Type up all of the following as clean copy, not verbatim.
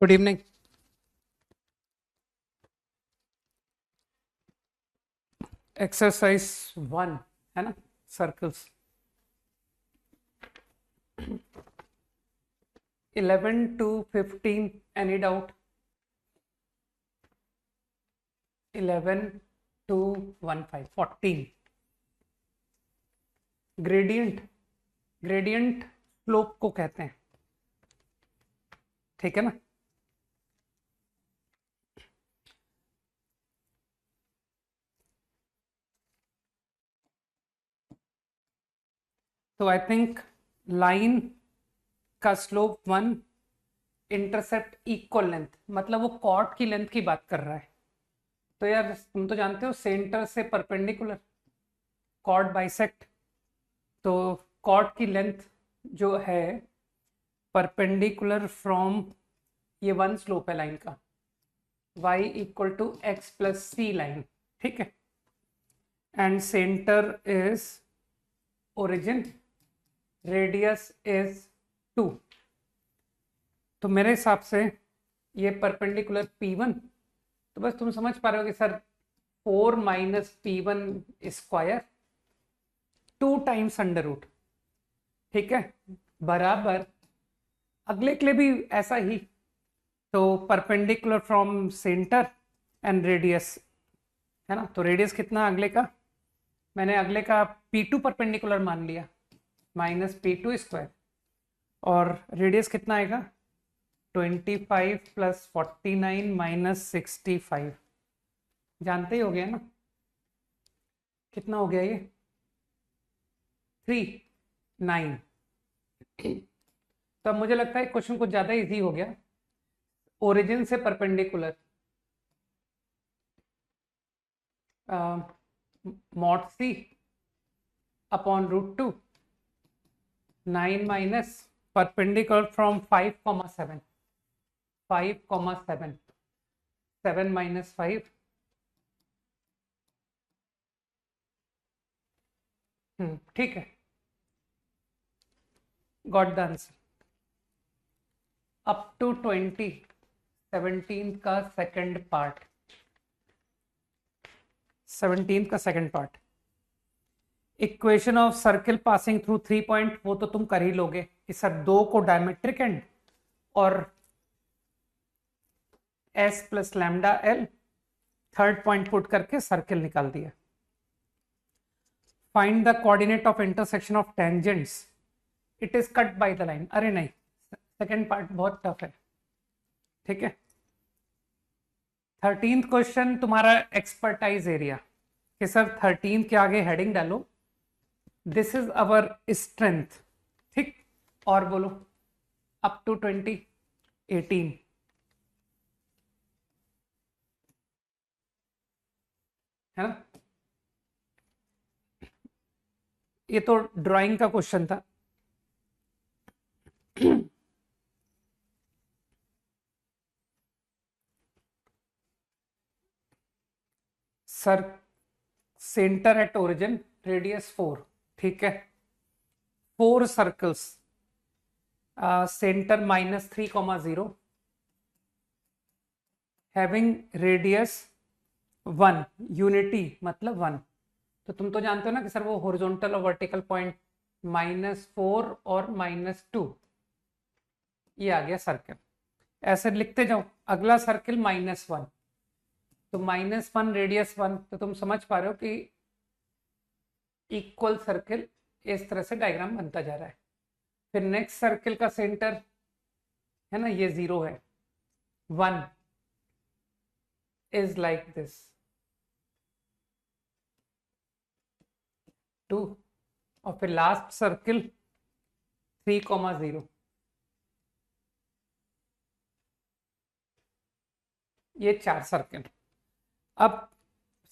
Good evening. Exercise 1 है ना, circles. 11 to 15, any doubt? 11 to 15, 14। Gradient, gradient slope को कहते हैं, ठीक है ना। तो आई थिंक लाइन का स्लोप 1, इंटरसेप्ट इक्वल लेंथ, मतलब वो कॉर्ड की लेंथ की बात कर रहा है। तो यार तुम तो जानते हो सेंटर से परपेंडिकुलर कॉर्ड बाइसेक्ट, तो कॉर्ड की लेंथ जो है परपेंडिकुलर फ्रॉम, ये वन स्लोप है लाइन का, y इक्वल टू एक्स प्लस सी लाइन, ठीक है। And center is origin, radius is 2। तो मेरे हिसाब से ये परपेंडिकुलर P1, तो बस तुम समझ पा रहे हो कि sir 4 minus P1 square 2 times under root, ठीक है, बराबर अगले के लिए भी ऐसा ही। तो perpendicular from centre and radius, है ना। तो रेडियस कितना अगले का, मैंने अगले का P2 परपेंडिकुलर मान लिया, माइनस P2 स्क्वायर, और रेडियस कितना आएगा 25 प्लस 49 माइनस 65, जानते ही हो गया ना कितना हो गया ये, 3, 9। तो अब मुझे लगता है क्वेश्चन कुछ ज्यादा इजी हो गया। ओरिजिन से perpendicular mod c upon root 2, 9 minus perpendicular from 5,7, 5,7, 7 minus 5, ठीक है, got the answer. Up to 20, 17 का सेकंड पार्ट, 17 का second part. Equation of circle passing through 3 point, वो तो तुम कर ही लोगे कि सर दो को डायमेट्रिक एंड और S plus lambda L, third point put करके सर्किल निकाल दिया। Find the coordinate of intersection of tangents, it is cut by the line. अरे नहीं, सेकंड पार्ट बहुत टफ है, ठीक है। 13th क्वेश्चन तुम्हारा एक्सपर्टाइज एरिया, कि सर 13 के आगे हेडिंग डालो दिस इज अवर स्ट्रेंथ, ठीक, और बोलो अप टू 20, 18, है ना। ये तो ड्राइंग का क्वेश्चन था। Sir centre at origin, radius 4, ठीक है, 4 circles, centre -3,0, having radius 1, unity मतलब 1। तो तुम तो जानते हो ना कि सर वो हॉरिजॉन्टल और वर्टिकल पॉइंट -4 और -2, ये आ गया सर्कल। ऐसे लिखते जाओ, अगला सर्किल -1, तो -1 रेडियस 1, तो तुम समझ पा रहे हो कि इक्वल सर्किल इस तरह से डायग्राम बनता जा रहा है। फिर नेक्स्ट सर्किल का सेंटर है ना, ये 0 है, 1 इज लाइक दिस, 2, और फिर लास्ट सर्किल 3,0, ये 4 सर्किल। अब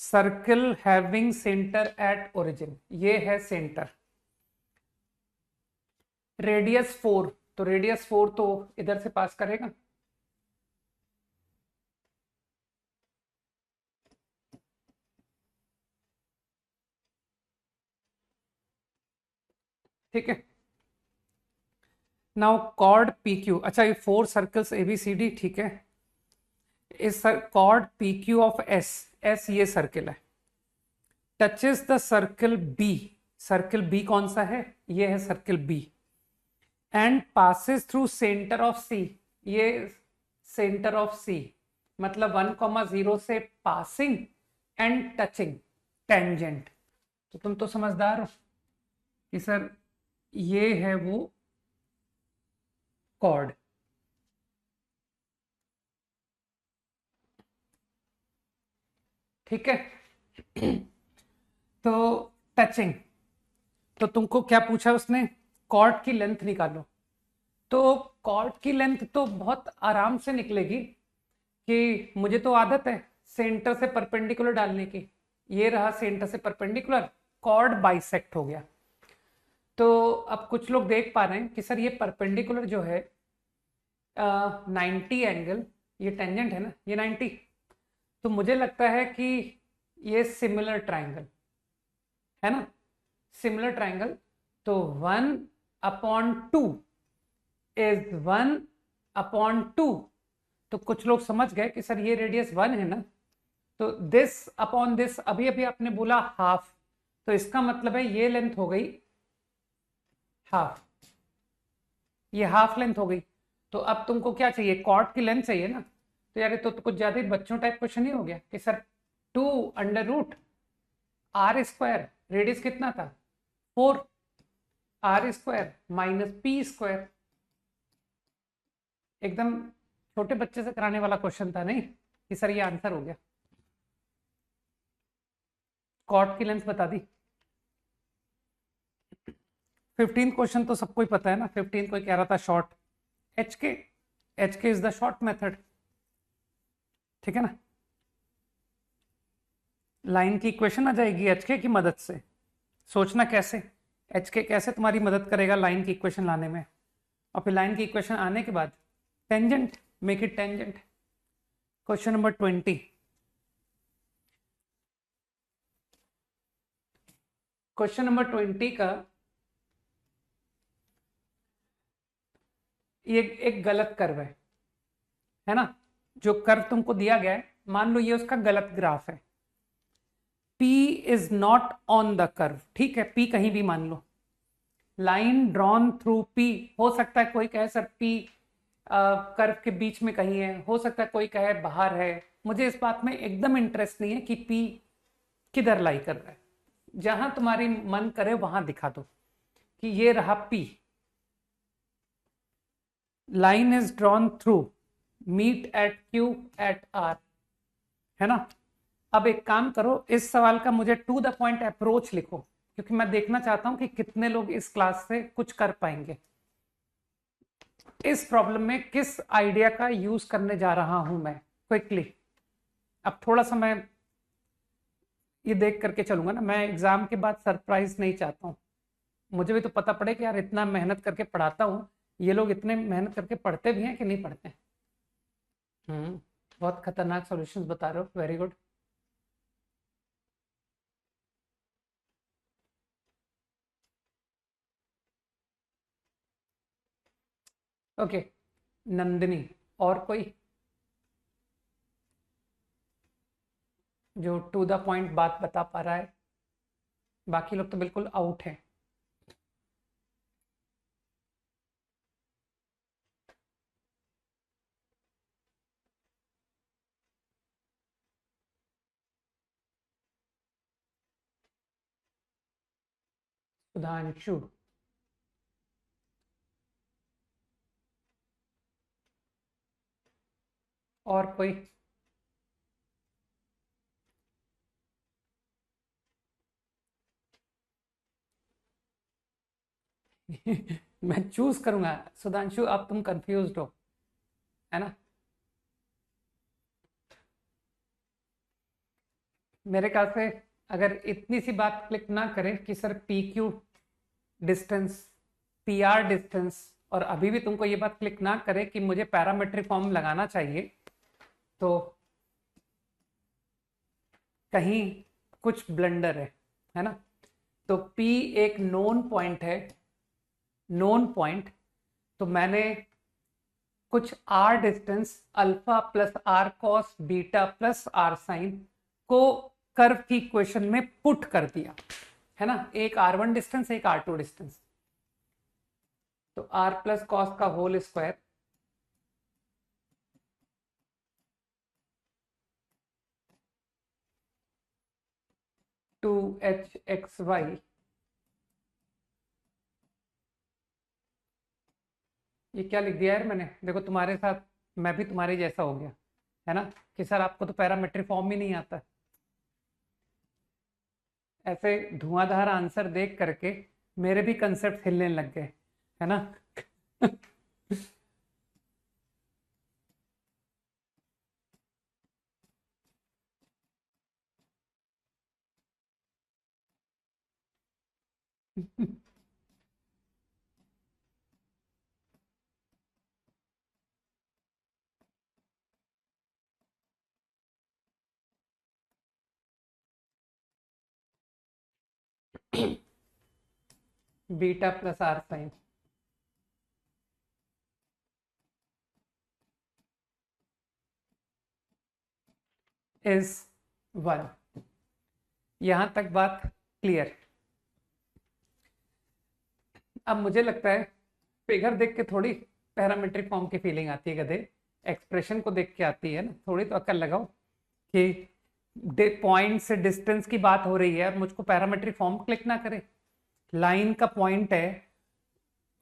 circle having centre at origin, ये है सेंटर, रेडियस 4, तो रेडियस 4 तो इधर से पास करेगा, ठीक है। नाउ कॉर्ड पी क्यू, अच्छा ये 4 circles A B C D, ठीक है, इस chord P Q of S, S ये सर्किल है, touches the circle B, circle B कौन सा है, ये है circle B, and passes through centre of C, ये सेंटर ऑफ सी मतलब 1,0 से पासिंग एंड टचिंग टेंजेंट। तो तुम तो समझदार हो कि सर ये है वो कॉर्ड, ठीक है। तो टचिंग, तो तुमको क्या पूछा उसने, कॉर्ड की लेंथ निकालो। तो कॉर्ड की लेंथ तो बहुत आराम से निकलेगी कि मुझे तो आदत है सेंटर से परपेंडिकुलर डालने की, ये रहा सेंटर से परपेंडिकुलर, कॉर्ड बाइसेक्ट हो गया। तो अब कुछ लोग देख पा रहे हैं कि सर ये परपेंडिकुलर जो है 90 एंगल, ये टेंजेंट है ना, ये 90, तो मुझे लगता है कि ये सिमिलर ट्राइंगल है ना, सिमिलर ट्राइंगल, तो 1/2 इज 1/2, तो कुछ लोग समझ गए कि सर ये रेडियस 1 है ना, तो दिस अपॉन दिस, अभी अभी आपने बोला हाफ, तो इसका मतलब है ये लेंथ हो गई हाफ, ये हाफ लेंथ हो गई। तो अब तुमको क्या चाहिए, कॉर्ड की लेंथ चाहिए ना, तो यार ये तो कुछ ज्यादा ही बच्चों टाइप क्वेश्चन ही हो गया कि सर 2√r², रेडियस कितना था 4, r² माइनस p², एकदम छोटे बच्चे से कराने वाला क्वेश्चन था नहीं कि सर ये आंसर हो गया, कॉर्ड की लेंथ बता दी। 15 क्वेश्चन तो सबको ही पता है ना, 15 कोई कह रहा था शॉर्ट, एच के, एच के इज द शॉर्ट मेथड, ठीक है ना। लाइन की इक्वेशन आ जाएगी एच के की मदद से, सोचना कैसे, एच के कैसे तुम्हारी मदद करेगा लाइन की इक्वेशन लाने में, और फिर लाइन की इक्वेशन आने के बाद tangent, make it tangent. Question number 20, question number 20 का ये एक गलत कर्व है ना, जो कर्व तुमको दिया गया है मान लो ये उसका गलत ग्राफ है, P is not on the curve, ठीक है, P कहीं भी मान लो, लाइन ड्रॉन थ्रू P, हो सकता है कोई कहे सर P कर्व के बीच में कहीं है, हो सकता है कोई कहे बाहर है, मुझे इस बात में एकदम इंटरेस्ट नहीं है कि P किधर लाई कर रहा है, जहां तुम्हारी मन करे वहां दिखा दो कि ये रहा P, line is drawn through meet at Q at R, है ना। अब एक काम करो, इस सवाल का मुझे टू द पॉइंट अप्रोच लिखो, क्योंकि मैं देखना चाहता हूं कि कितने लोग इस क्लास से कुछ कर पाएंगे, इस प्रॉब्लम में किस आइडिया का यूज करने जा रहा हूं मैं क्विकली। अब थोड़ा सा मैं ये देख करके चलूंगा ना, मैं एग्जाम के बाद सरप्राइज नहीं चाहता हूं, मुझे भी तो पता पड़े कि यार इतना मेहनत करके पढ़ाता हूं, ये लोग इतने मेहनत करके पढ़ते भी हैं कि नहीं पढ़ते। बहुत खतरनाक सॉल्यूशंस बता रहे हो, वेरी गुड। ओके, नंदिनी, और कोई जो टू द पॉइंट बात बता पा रहा है, बाकी लोग तो बिल्कुल आउट हैं। सुधांशु, और कोई मैं चूज करूंगा, सुधांशु अब तुम कंफ्यूज हो, है ना। मेरे ख्याल से अगर इतनी सी बात क्लिक ना करें कि sir P Q distance, P R distance, और अभी भी तुमको ये बात क्लिक ना करे कि मुझे पैरामेट्रिक फॉर्म लगाना चाहिए, तो कहीं कुछ ब्लंडर है ना। तो P एक नोन पॉइंट है, नोन पॉइंट, तो मैंने कुछ R distance alpha plus R cos beta plus R sine को कर्व की इक्वेशन में पुट कर दिया, है ना। एक R1 डिस्टेंस, एक R2 डिस्टेंस, तो r प्लस कॉस का whole square two h x y, ये क्या लिख दिया यार मैंने, देखो तुम्हारे साथ मैं भी तुम्हारे जैसा हो गया, है ना, कि सर आपको तो पैरामेट्रिक फॉर्म ही नहीं आता। ऐसे धुआंधार आंसर देख करके मेरे भी कंसेप्ट हिलने लग गए, है ना। Beta plus R sine is 1। यहां तक बात क्लियर। अब मुझे लगता है फिगर देख के थोड़ी पैरामेट्रिक फॉर्म की फीलिंग आती है गधे, एक्सप्रेशन को देख के आती है ना। थोड़ी तो अक्ल लगाओ कि पॉइंट से डिस्टेंस की बात हो रही है और मुझको पैरामेट्रिक फॉर्म क्लिक ना करे। लाइन का पॉइंट है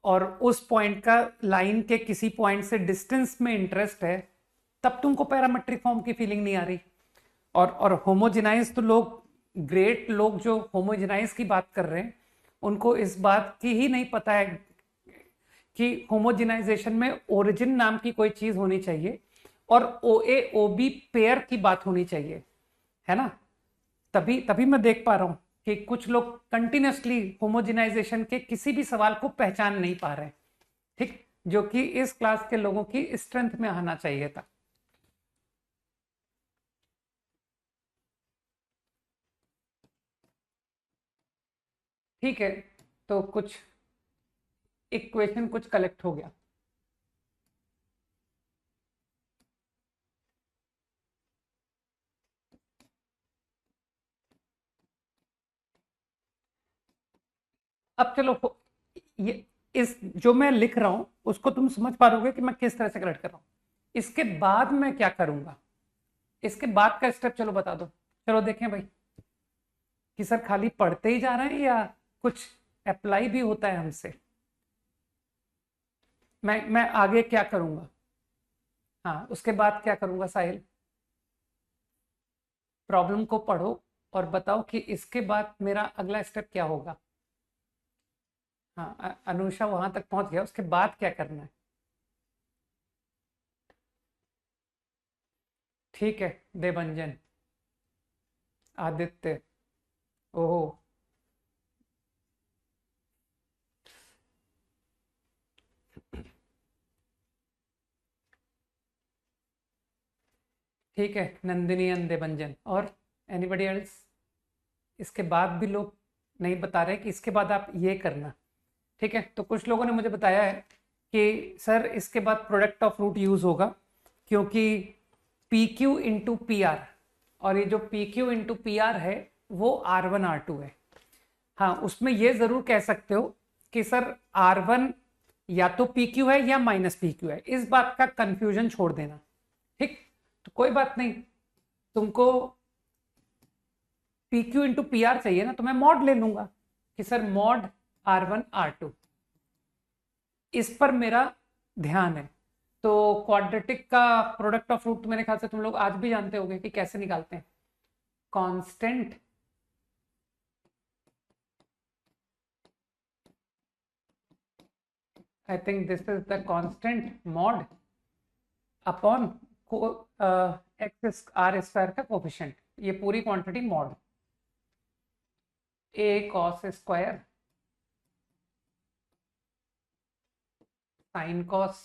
और उस पॉइंट का लाइन के किसी पॉइंट से डिस्टेंस में इंटरेस्ट है, तब तुमको पैरामेट्रिक फॉर्म की फीलिंग नहीं आ रही। और होमोजेनाइज तो लोग, ग्रेट लोग जो होमोजेनाइज की बात कर रहे हैं, उनको इस बात की ही नहीं पता है कि होमोजेनाइजेशन में ओरिजिन नाम की कोई चीज होनी चाहिए और ओ ए ओ बी पेयर की बात होनी चाहिए, है ना। तभी तभी मैं देख पा रहा हूं कि कुछ लोग कंटिन्यूसली होमोजेनाइजेशन के किसी भी सवाल को पहचान नहीं पा रहे, ठीक, जो कि इस क्लास के लोगों की स्ट्रेंथ में आना चाहिए था। ठीक है, तो कुछ इक्वेशन कुछ कलेक्ट हो गया। अब चलो ये इस जो मैं लिख रहा हूं उसको तुम समझ पा रहोगे कि मैं किस तरह से कलेक्ट कर रहा हूं। इसके बाद मैं क्या करूंगा, इसके बाद का स्टेप चलो बता दो। चलो देखें भाई कि सर खाली पढ़ते ही जा रहे हैं या कुछ अप्लाई भी होता है हमसे। मैं आगे क्या करूंगा, हाँ उसके बाद क्या करूंगा साहिल, प्रॉब्लम को पढ़ो और बताओ कि इसके बाद मेरा अगला स्टेप क्या होगा। हाँ अनुषा वहां तक पहुंच गया, उसके बाद क्या करना है। ठीक है, देवंजन, आदित्य, ओहो, ठीक है, नंदिनी एंड देवंजन, और एनीबडी एल्स। इसके बाद भी लोग नहीं बता रहे कि इसके बाद आप ये करना। ठीक है, तो कुछ लोगों ने मुझे बताया है कि सर इसके बाद प्रोडक्ट ऑफ रूट यूज होगा क्योंकि P Q into P are, और ये जो P Q into P are है वो आर वन आर टू है। हाँ उसमें ये जरूर कह सकते हो कि सर आर वन या तो पी क्यू है या माइनस पी क्यू है, इस बात का कंफ्यूजन छोड़ देना। ठीक, तो कोई बात नहीं, तुमको P Q into P R चाहिए ना, तो मैं मॉड ले लूंगा कि sir mod R one R two, इस पर मेरा ध्यान है। तो क्वाड्रेटिक का प्रोडक्ट ऑफ रूट मेरे ख्याल से तुम लोग आज भी जानते होंगे कि कैसे निकालते हैं। Constant I think this is the constant mod upon x r square का कोफिशिएंट, ये पूरी quantity mod a cos square sine cos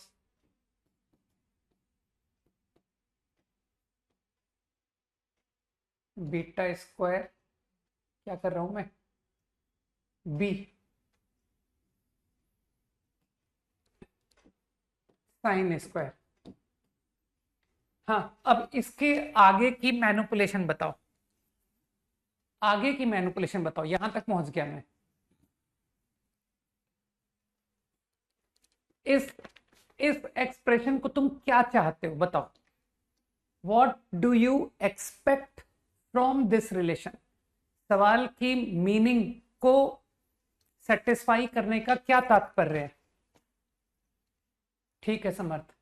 beta square, क्या कर रहा हूं मैं, बी साइन स्क्वायर। हाँ, अब इसके आगे की मैनिपुलेशन बताओ, आगे की मैनिपुलेशन बताओ, यहां तक पहुंच गया मैं। इस एक्सप्रेशन को तुम क्या चाहते हो बताओ, what do you expect from this relation. सवाल की मीनिंग को सेटिस्फाई करने का क्या तात्पर्य है। ठीक है समर्थ,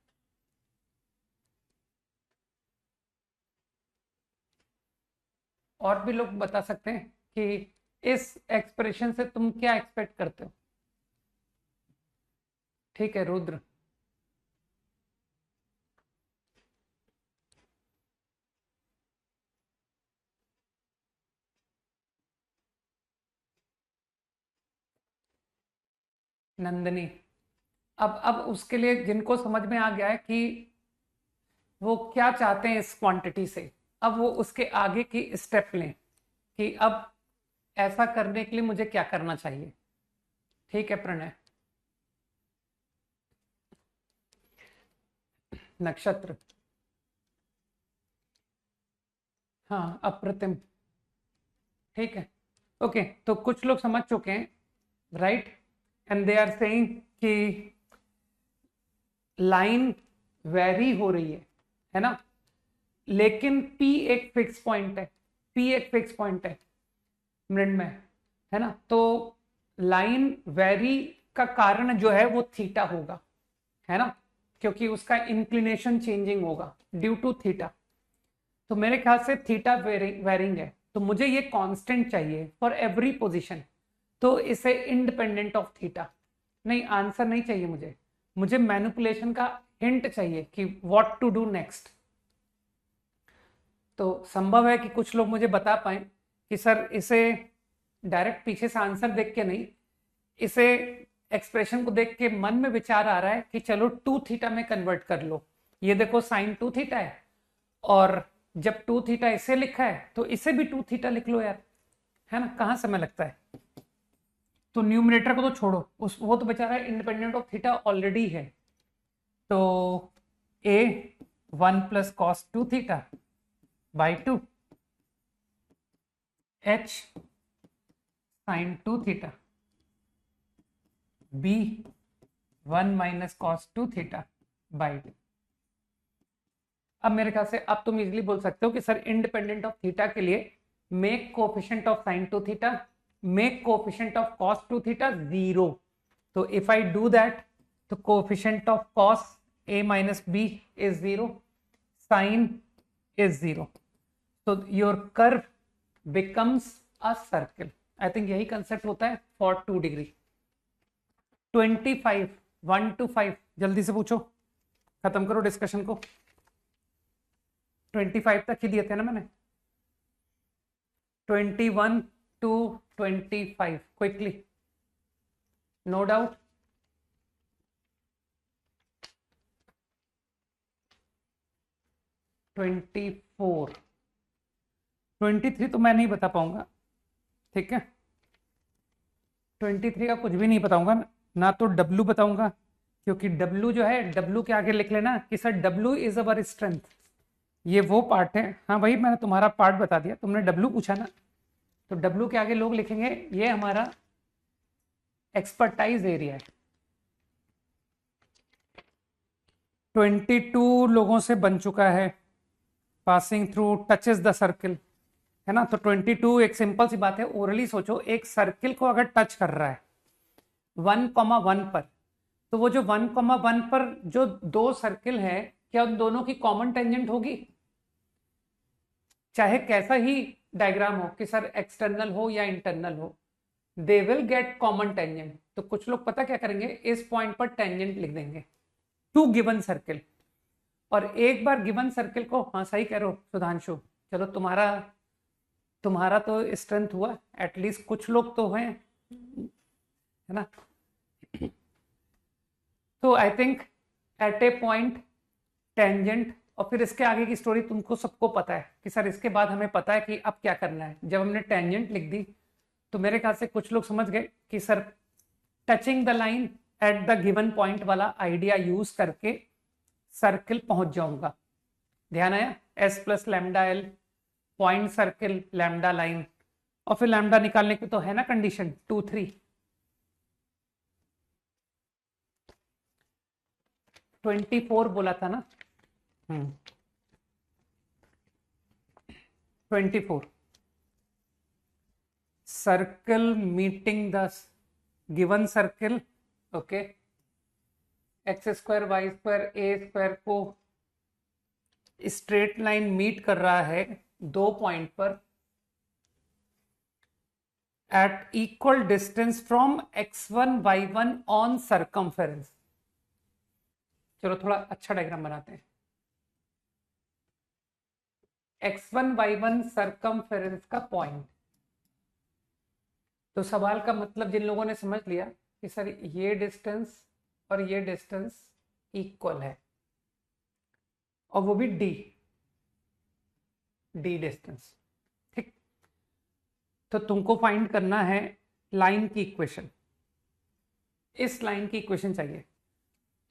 और भी लोग बता सकते हैं कि इस एक्सप्रेशन से तुम क्या एक्सपेक्ट करते हो। ठीक है रुद्र, नंदनी, अब उसके लिए जिनको समझ में आ गया है कि वो क्या चाहते हैं इस क्वांटिटी से, अब वो उसके आगे की स्टेप लें कि अब ऐसा करने के लिए मुझे क्या करना चाहिए। ठीक है प्रणय, नक्षत्र, हाँ अप्रतिम, ठीक है ओके। तो कुछ लोग समझ चुके हैं, right, and they are saying कि लाइन वेरी हो रही है ना, लेकिन P एक फिक्स पॉइंट है, P एक फिक्स पॉइंट है मृण्मय, है ना। तो लाइन वेरी का कारण जो है वो थीटा होगा, है ना, क्योंकि उसका इंक्लिनेशन चेंजिंग होगा ड्यू टू थीटा। तो मेरे ख्याल से थीटा वेरिंग है, तो मुझे ये कांस्टेंट चाहिए फॉर एवरी पोजीशन, तो इसे इंडिपेंडेंट ऑफ थीटा। नहीं, आंसर नहीं चाहिए मुझे, मुझे मैनिपुलेशन का हिंट चाहिए कि व्हाट टू डू नेक्स्ट। तो संभव है कि कुछ लोग मुझे बता पाए कि सर इसे डायरेक्ट पीछे से आंसर देख के नहीं, इसे एक्सप्रेशन को देख के मन में विचार आ रहा है कि चलो 2 थीटा में कन्वर्ट कर लो। ये देखो साइन 2 थीटा है, और जब 2 थीटा इसे लिखा है तो इसे भी 2 थीटा लिख लो यार, है ना, कहां समय लगता है। तो न्यूमरेटर को तो छोड़ो, उस वो तो बेचारा इंडिपेंडेंट ऑफ थीटा ऑलरेडी है। तो a 1 plus cos 2 theta by 2 h sine 2 theta b 1 minus cos 2 theta by 2। अब मेरे ख्याल से अब तुम इजीली बोल सकते हो कि सर इंडिपेंडेंट ऑफ थीटा के लिए make coefficient of sine 2 theta, make coefficient of cos 2 theta 0। तो इफ आई डू दैट, तो coefficient of cos a minus b is 0, sine is 0, तो your curve becomes a circle. I think यही concept होता है for 2 degree. 25 1 to 5 जल्दी से पूछो, खत्म करो डिस्कशन को। 25 तक ही दिए थे ना मैंने, 21 to 25 quickly, no doubt. Twenty 23 तो मैं नहीं बता पाऊंगा, ठीक है, 23 का कुछ भी नहीं बताऊंगा ना, तो W बताऊंगा, क्योंकि W जो है, W के आगे लिख लेना कि sir W is our strength, ये वो पार्ट है। हाँ भाई मैंने तुम्हारा पार्ट बता दिया, तुमने W पूछा ना, तो W के आगे लोग लिखेंगे ये हमारा एक्सपर्टाइज एरिया है। 22 लोगों से बन चुका है, passing through touches the circle, है ना। तो 22 एक सिंपल सी बात है, ओरली सोचो, एक सर्किल को अगर टच कर रहा है 1,1 पर, तो वो जो 1,1 पर जो 2 सर्किल है, क्या उन दोनों की कॉमन टेंजेंट होगी, चाहे कैसा ही डायग्राम हो कि सर एक्सटर्नल हो या इंटरनल हो, they will get common tangent. तो कुछ लोग पता क्या करेंगे, इस पॉइंट पर टेंजेंट लिख देंगे टू गिवन सर्किल, और एक बार गिवन सर्किल को, हाँ सही कह रहे हो सुधांशु, चलो तुम्हारा तो स्ट्रेंथ हुआ, एटलीस्ट कुछ लोग तो हैं, है ना। तो I think at a point tangent, और फिर इसके आगे की स्टोरी तुमको सबको पता है कि सर इसके बाद हमें पता है कि अब क्या करना है। जब हमने टेंजेंट लिख दी तो मेरे ख्याल से कुछ लोग समझ गए कि sir touching the line at the given point वाला आइडिया यूज करके सर्किल पहुंच जाऊंगा। ध्यान आया? S plus lambda L, point circle, lambda line, और फिर लैम्डा निकालने की तो है ना कंडीशन 2 3। 24 बोला था ना। 24 circle meeting the given circle, okay, x square y square a square को स्ट्रेट लाइन मीट कर रहा है 2 पॉइंट पर at equal distance from x1 y1 on circumference. चलो थोड़ा अच्छा डायग्राम बनाते हैं। x1 y1 सर्कमफेरेंस का पॉइंट। तो सवाल का मतलब जिन लोगों ने समझ लिया कि सर ये डिस्टेंस और ये डिस्टेंस इक्वल है, और वो भी डी डिस्टेंस, ठीक। तो तुमको फाइंड करना है लाइन की इक्वेशन। इस लाइन की इक्वेशन चाहिए।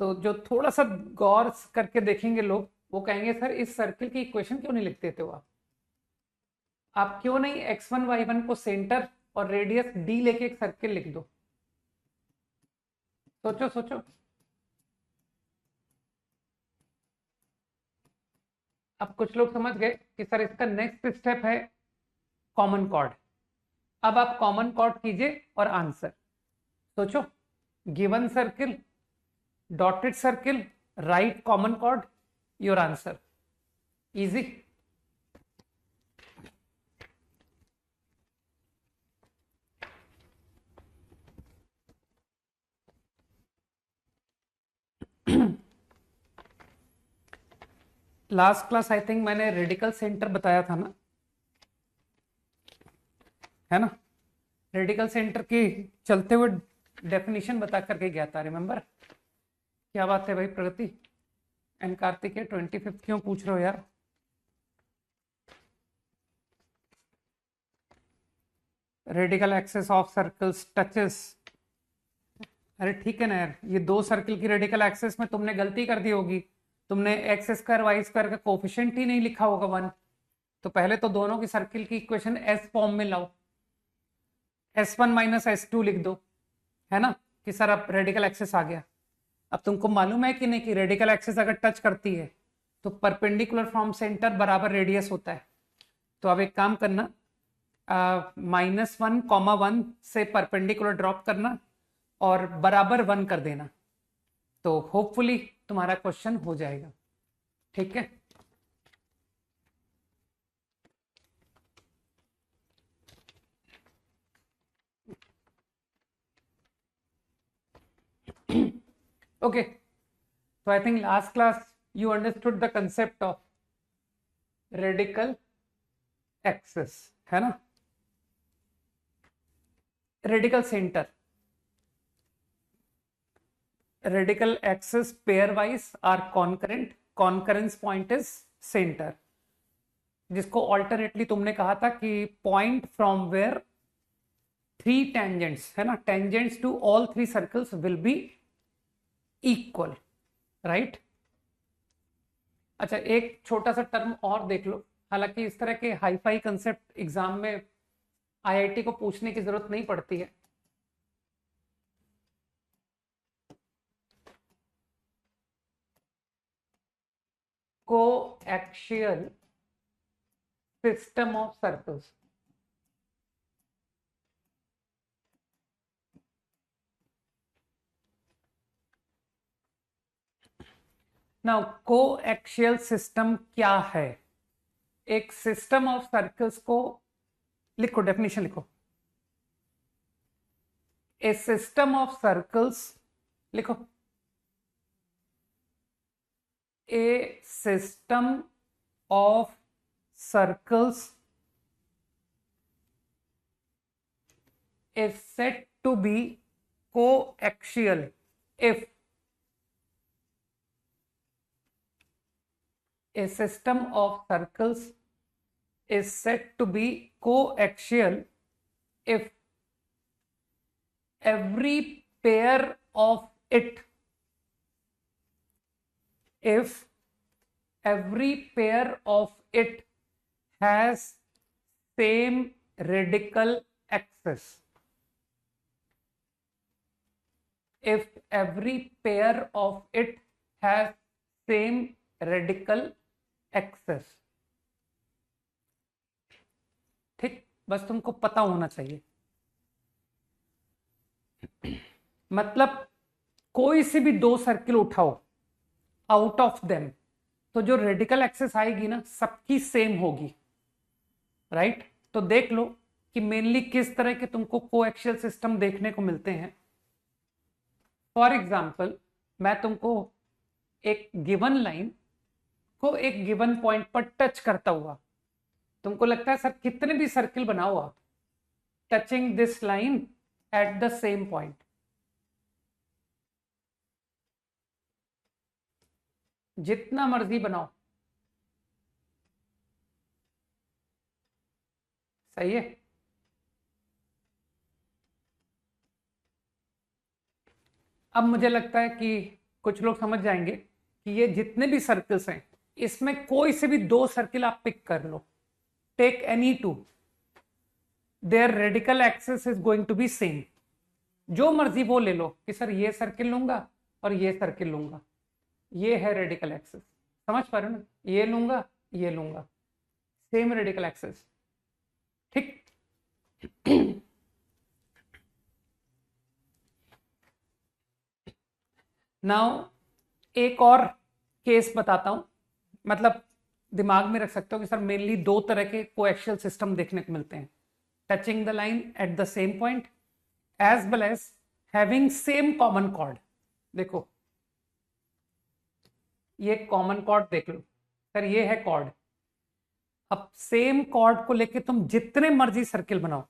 तो जो थोड़ा सा गौर करके देखेंगे लोग, वो कहेंगे सर इस सर्किल की इक्वेशन क्यों नहीं लिख देते हो आप क्यों नहीं x1 y1 को सेंटर और रेडियस d लेके एक सर्किल लिख दो। सोचो सोचो। अब कुछ लोग समझ गए कि सर इसका नेक्स्ट स्टेप है कॉमन कॉर्ड। अब आप कॉमन कॉर्ड कीजिए और आंसर सोचो। Given circle, dotted circle, right common chord, your answer. Easy. Last class I think मैंने रेडिकल सेंटर बताया था ना, है ना? रेडिकल सेंटर की चलते हुए डेफिनेशन बता करके गया था, रिमेंबर? क्या बात है भाई प्रगति एंड कार्तिक, 25 क्यों पूछ रहे हो यार? Radical axis of circles touches. अरे ठीक है ना यार, ये 2 सर्किल की रेडिकल एक्सिस में तुमने गलती कर दी होगी। तुमने एक्स स्क्वायर वाई स्क्वायर का कोफिशिएंट ही नहीं लिखा होगा 1। तो पहले तो दोनों की सर्किल की इक्वेशन एस फॉर्म में लाओ, S1 माइनस S2 लिख दो, है ना? कि सर अब रेडिकल एक्सिस आ गया। अब तुमको मालूम है कि नहीं कि रेडिकल एक्सिस अगर टच करती है तो परपेंडिकुलर फ्रॉम सेंटर बराबर रेडियस होता है। तो अब एक काम करना, -1, 1 से परपेंडिकुलर ड्रॉप करना और बराबर 1 कर देना, तो होपफुली तुम्हारा क्वेश्चन हो जाएगा। ठीक है? Okay, so I think last class you understood the concept of radical axis, है ना? radical center, radical axis pairwise are concurrent, concurrence point is center, जिसको ऑल्टरनेटली तुमने कहा था कि पॉइंट फ्रॉम वेयर 3 टेंजेंट्स, है ना, tangents to all 3 circles will be equal, right? अच्छा, एक छोटा सा टर्म और देख लो। हालांकि इस तरह के हाईफाई कंसेप्ट एग्जाम में आईआईटी को पूछने की जरूरत नहीं पड़ती है। Coaxial system of circles. Now coaxial system क्या है? एक सिस्टम ऑफ सर्कल्स को लिखो, डेफिनेशन लिखो। ए सिस्टम ऑफ सर्कल्स लिखो। A system of circles is said to be coaxial if a system of circles is said to be coaxial if every pair of it if every pair of it has same radical axis. If every pair of it has same radical axis. ठीक, बस तुमको पता होना चाहिए। मतलब कोई से भी दो सर्किल उठाओ, आउट ऑफ देम, तो जो रेडिकल एक्सेस आएगी ना सबकी सेम होगी, राइट? तो देख लो कि मेनली किस तरह के तुमको कोएक्सियल सिस्टम देखने को मिलते हैं। फॉर एग्जाम्पल, मैं तुमको एक गिवन लाइन को एक गिवन पॉइंट पर टच करता हुआ, तुमको लगता है सर कितने भी सर्किल बनाओ आप, touching this line at the same point, जितना मर्जी बनाओ, सही है? अब मुझे लगता है कि कुछ लोग समझ जाएंगे कि ये जितने भी सर्किल्स हैं इसमें कोई से भी दो सर्किल आप पिक कर लो, take any two, their radical axis is going to be same. जो मर्जी वो ले लो कि सर ये सर्किल लूंगा और ये सर्किल लूंगा, ये है रेडिकल एक्सिस, समझ पा रहे हो ना? ये लूंगा, ये लूंगा, सेम रेडिकल एक्सिस, ठीक। नाउ एक और केस बताता हूं, मतलब दिमाग में रख सकते हो कि सर मेनली दो तरह के कोएक्सियल सिस्टम देखने को मिलते हैं, touching the line at the same point as well as having same common chord. देखो ये कॉमन कॉर्ड देख लो, सर ये है कॉर्ड। अब सेम कॉर्ड को लेके तुम जितने मर्जी सर्किल बनाओ,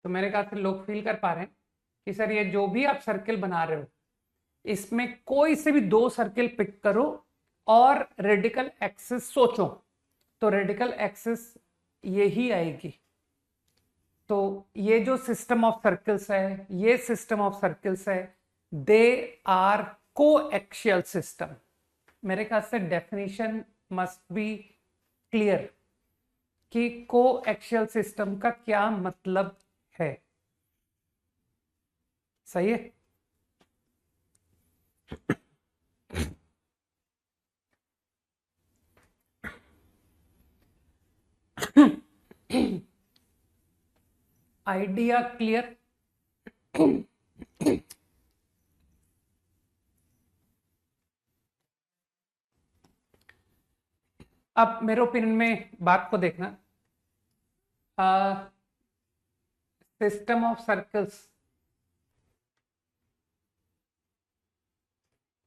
तो मेरे ख्याल से लोग फील कर पा रहे हैं कि सर ये जो भी आप सर्किल बना रहे हो इसमें कोई से भी दो सर्किल पिक करो और रेडिकल एक्सिस सोचो, तो रेडिकल एक्सिस यही आएगी। तो ये जो सिस्टम ऑफ सर्किल्स है, ये सिस्टम ऑफ सर्किल्स है, दे आर कोएक्सियल सिस्टम। मेरे ख्याल से डेफिनेशन मस्ट बी क्लियर कि कोएक्सियल सिस्टम का क्या मतलब है, सही है? Idea clear? अब मेरे ओपिनियन में बात को देखना, system of circles,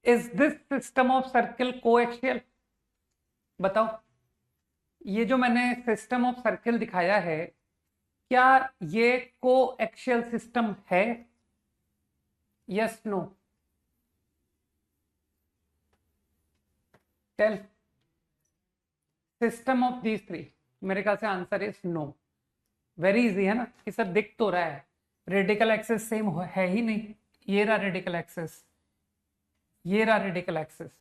is this system of circle coaxial? बताओ, ये जो मैंने सिस्टम ऑफ सर्किल दिखाया है क्या ये कोएक्सियल सिस्टम है? Yes no? Tell system of these three. मेरे ख्याल से answer is no. Very easy है ना कि सर दिख तो रहा है, रेडिकल एक्सेस सेम है ही नहीं, ये रहा रेडिकल एक्सेस, ये रहा रेडिकल एक्सेस,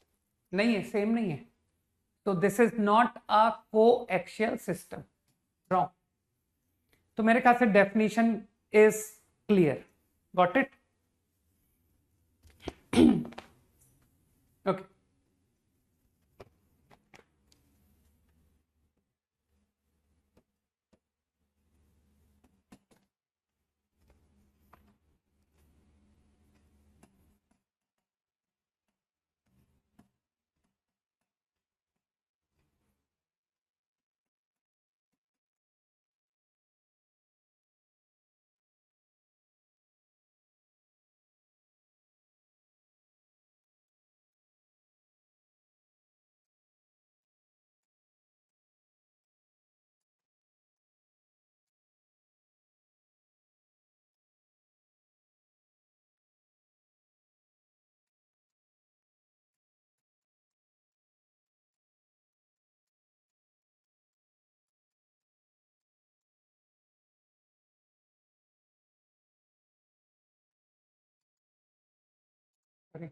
नहीं है, सेम नहीं है, तो this is not a coaxial system. Wrong. तो मेरे ख्याल से definition is clear. Got it? Okay. Sorry,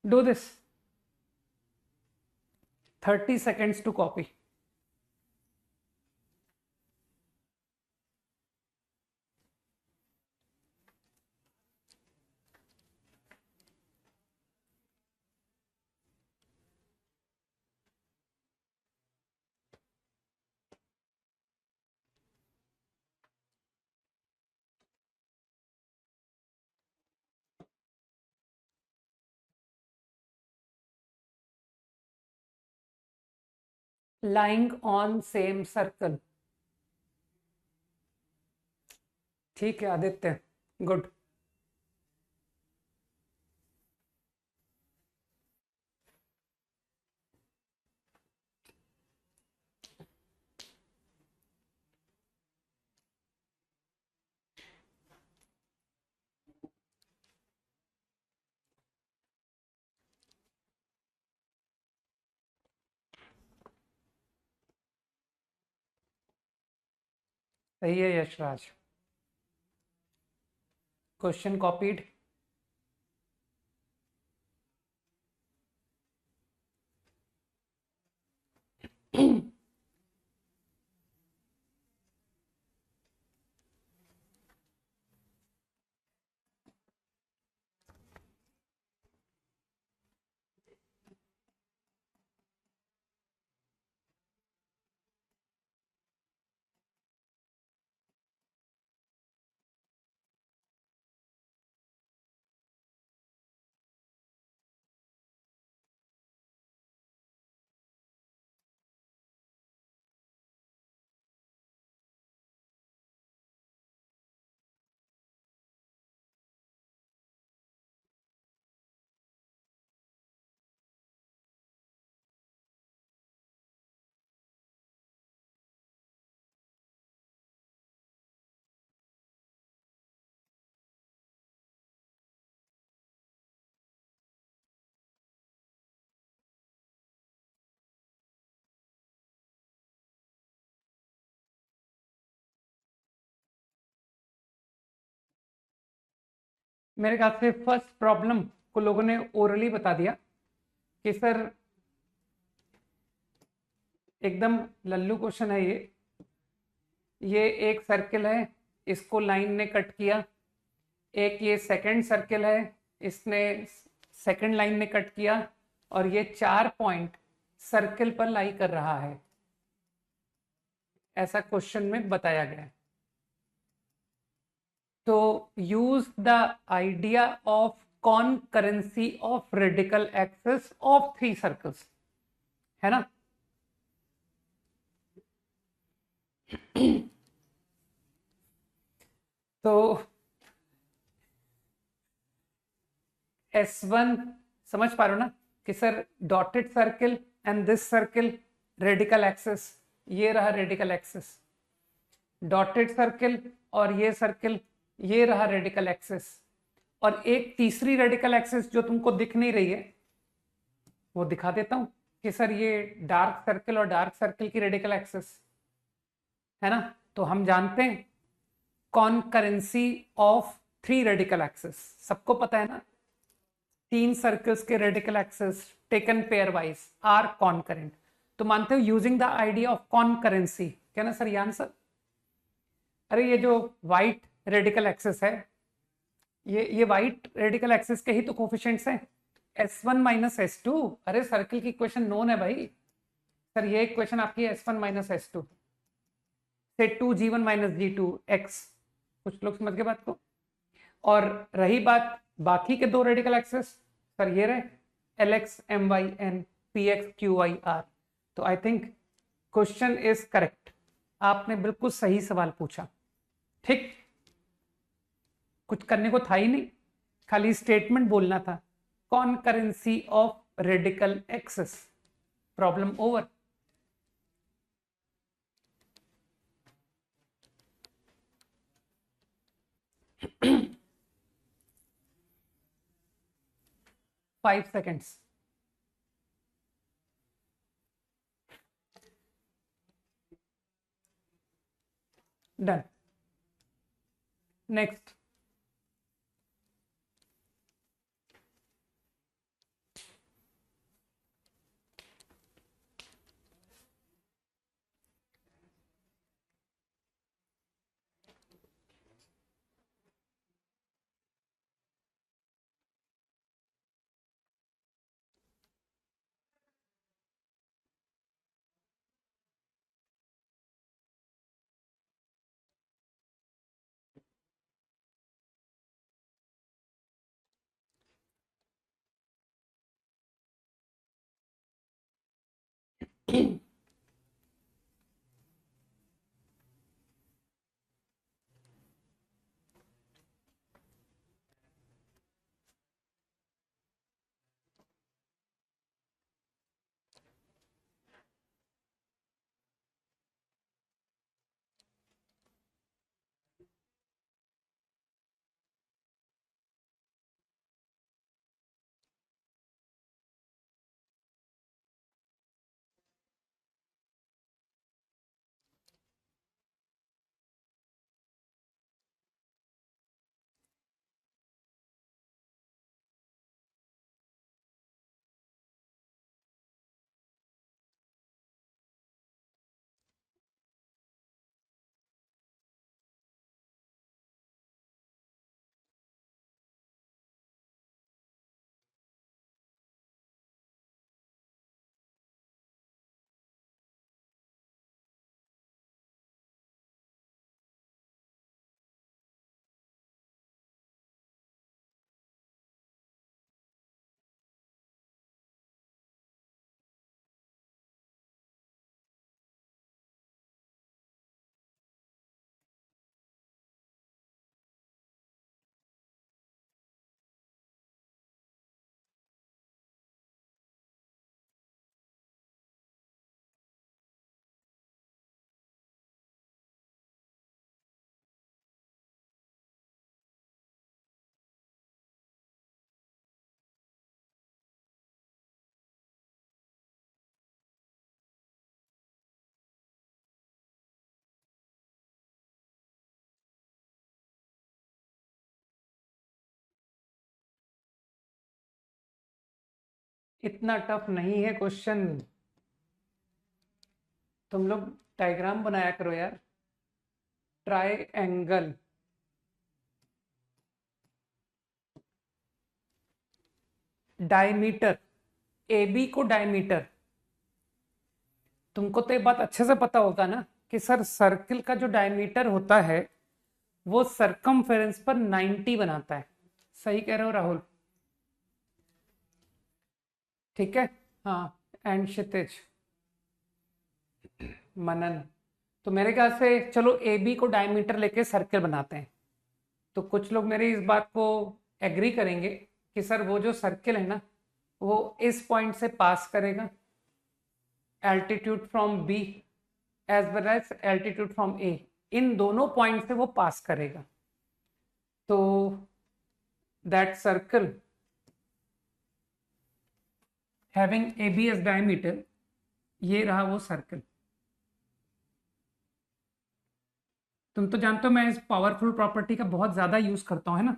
do this. 30 seconds to copy. Lying on same circle. ठीक है आदित्य, गुड. सही है यशराज. Question copied. मेरे ख्याल से फर्स्ट प्रॉब्लम को लोगों ने ओरली बता दिया कि सर एकदम लल्लू क्वेश्चन है ये एक सर्किल है, इसको लाइन ने कट किया. एक ये सेकंड सर्किल है, इसने सेकंड लाइन ने कट किया, और ये 4 पॉइंट सर्किल पर लाई कर रहा है. ऐसा क्वेश्चन में बताया गया है. तो use the idea of concurrency of radical axis of 3 circles, है ना. तो S1 समझ पा रहे हो ना कि sir dotted circle and this circle radical axis, ये रहा रेडिकल एक्सिस. डॉटेड सर्किल और ये सर्किल, ये रहा रेडिकल एक्सिस. और एक तीसरी रेडिकल एक्सिस जो तुमको दिख नहीं रही है वो दिखा देता हूं कि सर ये डार्क सर्किल और डार्क सर्किल की रेडिकल एक्सिस. है ना। तो हम जानते हैं कॉनकरेंसी ऑफ 3 रेडिकल एक्सिस, सबको पता है ना, 3 सर्कल्स के radical axis taken pair wise are concurrent. तो मानते हो using the idea of concurrency, क्या ना सर ये आंसर। अरे ये जो व्हाइट रेडिकल एक्सिस है, ये व्हाइट रेडिकल एक्सिस के ही तो कोफिशिएंट्स हैं, S1 माइनस S2। अरे सर्कल की इक्वेशन नोन है भाई सर, ये इक्वेशन आपकी S1 माइनस S2 से 2G1 माइनस G2 X। कुछ लोग समझ गए बात को। और रही बात बाकी के 2 रेडिकल एक्सिस, सर ये रहे LX MYN PX QYR। तो I think question is correct, आपने बिल्कुल सही सवाल पूछा। ठीक, कुछ करने को था ही नहीं, खाली स्टेटमेंट बोलना था, concurrency of radical axis, problem over. Five seconds. Done. Next. इतना टफ नहीं है क्वेश्चन, तुम लोग डायग्राम बनाया करो यार। ट्राइएंगल, डायमीटर, ए बी को डायमीटर, तुमको तो ये बात अच्छे से पता होगा ना कि सर सर्किल का जो डायमीटर होता है वो सरकमफेरेंस पर 90 बनाता है। सही कह रहे हो राहुल? ठीक है। हाँ, एंड क्षितिज, मनन। तो मेरे ख्याल से चलो ए बी को डायमीटर लेके सर्किल बनाते हैं। तो कुछ लोग मेरी इस बात को एग्री करेंगे कि सर वो जो सर्किल है ना वो इस पॉइंट से पास करेगा, altitude from B as well as altitude from A, इन दोनों पॉइंट से वो पास करेगा। तो that circle having A B as diameter, ये रहा वो सर्कल। तुम तो जानते हो मैं इस पावरफुल प्रॉपर्टी का बहुत ज्यादा यूज करता हूँ, है ना।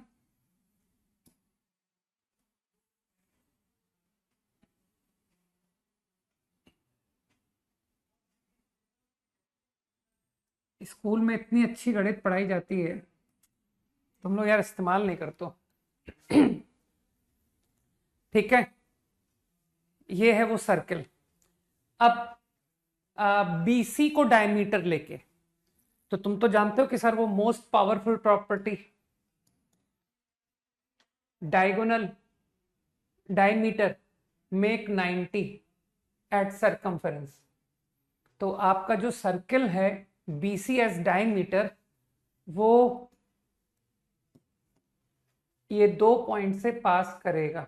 स्कूल में इतनी अच्छी गणित पढ़ाई जाती है, तुम लोग यार इस्तेमाल नहीं करते हो। ठीक है, ये है वो सर्कल। अब बीसी को डायमीटर लेके, तो तुम तो जानते हो कि सर वो most powerful property, diagonal diameter make 90 at circumference. तो आपका जो सर्कल है बीसी एस डायमीटर, वो ये 2 पॉइंट से पास करेगा।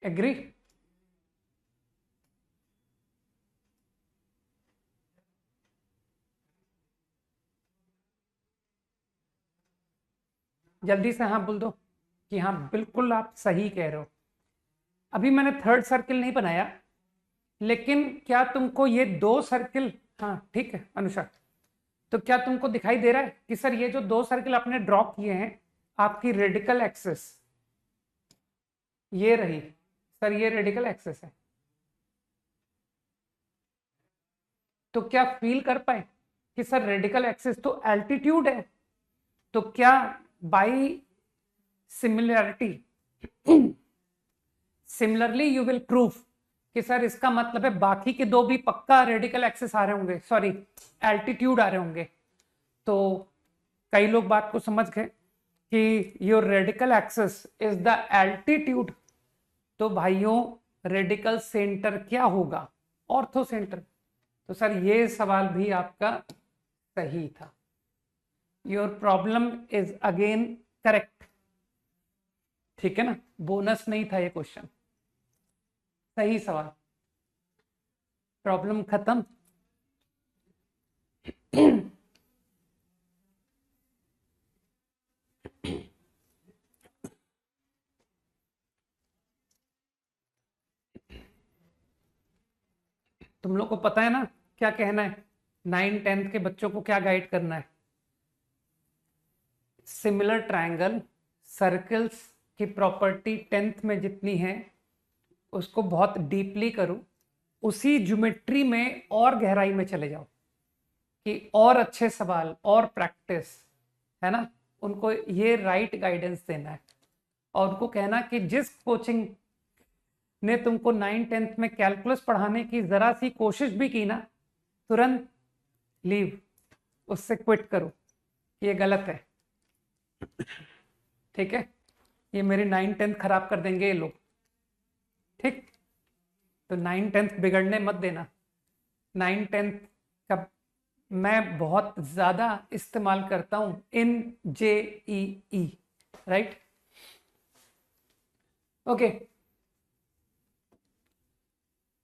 एग्री? जल्दी से हाँ बोल दो कि हाँ बिल्कुल आप सही कह रहे हो। अभी मैंने थर्ड सर्किल नहीं बनाया, लेकिन क्या तुमको ये 2 सर्किल, हाँ ठीक है अनुषा, तो क्या तुमको दिखाई दे रहा है कि सर ये जो 2 सर्किल आपने ड्रॉ किए हैं, आपकी रेडिकल एक्सिस ये रही, सर ये रेडिकल एक्सिस है। तो क्या फील कर पाए कि सर रेडिकल एक्सिस तो एल्टीट्यूड है, तो क्या by similarity similarly you will prove कि सर इसका मतलब है बाकी के 2 भी पक्का रेडिकल एक्सिस आ रहे होंगे, सॉरी एल्टीट्यूड आ रहे होंगे। तो कई लोग बात को समझ गए कि your radical axis is the altitude. तो भाइयों रेडिकल सेंटर क्या होगा? Ortho centre. तो सर ये सवाल भी आपका सही था। Your problem is again correct. ठीक है ना, बोनस नहीं था ये क्वेश्चन, सही सवाल। प्रॉब्लम खत्म। तुम लोग को पता है ना क्या कहना है, 9th-10th के बच्चों को क्या गाइड करना है? सिमिलर ट्रायंगल सर्कल्स की प्रॉपर्टी 10th में जितनी है उसको बहुत डीपली करो, उसी ज्योमेट्री में और गहराई में चले जाओ कि और अच्छे सवाल और प्रैक्टिस, है ना। उनको ये राइट गाइडेंस देना है और उनको कहना कि जिस कोचिंग ने तुमको 9th-10th में कैलकुलस पढ़ाने की जरा सी कोशिश भी की ना, तुरंत लीव, उससे क्विट करो, ये गलत है। ठीक है, ये मेरी 9th-10th खराब कर देंगे ये लोग। ठीक, तो 9th-10th बिगड़ने मत देना। 9th-10th का मैं बहुत ज्यादा इस्तेमाल करता हूं in JEE, right. Okay,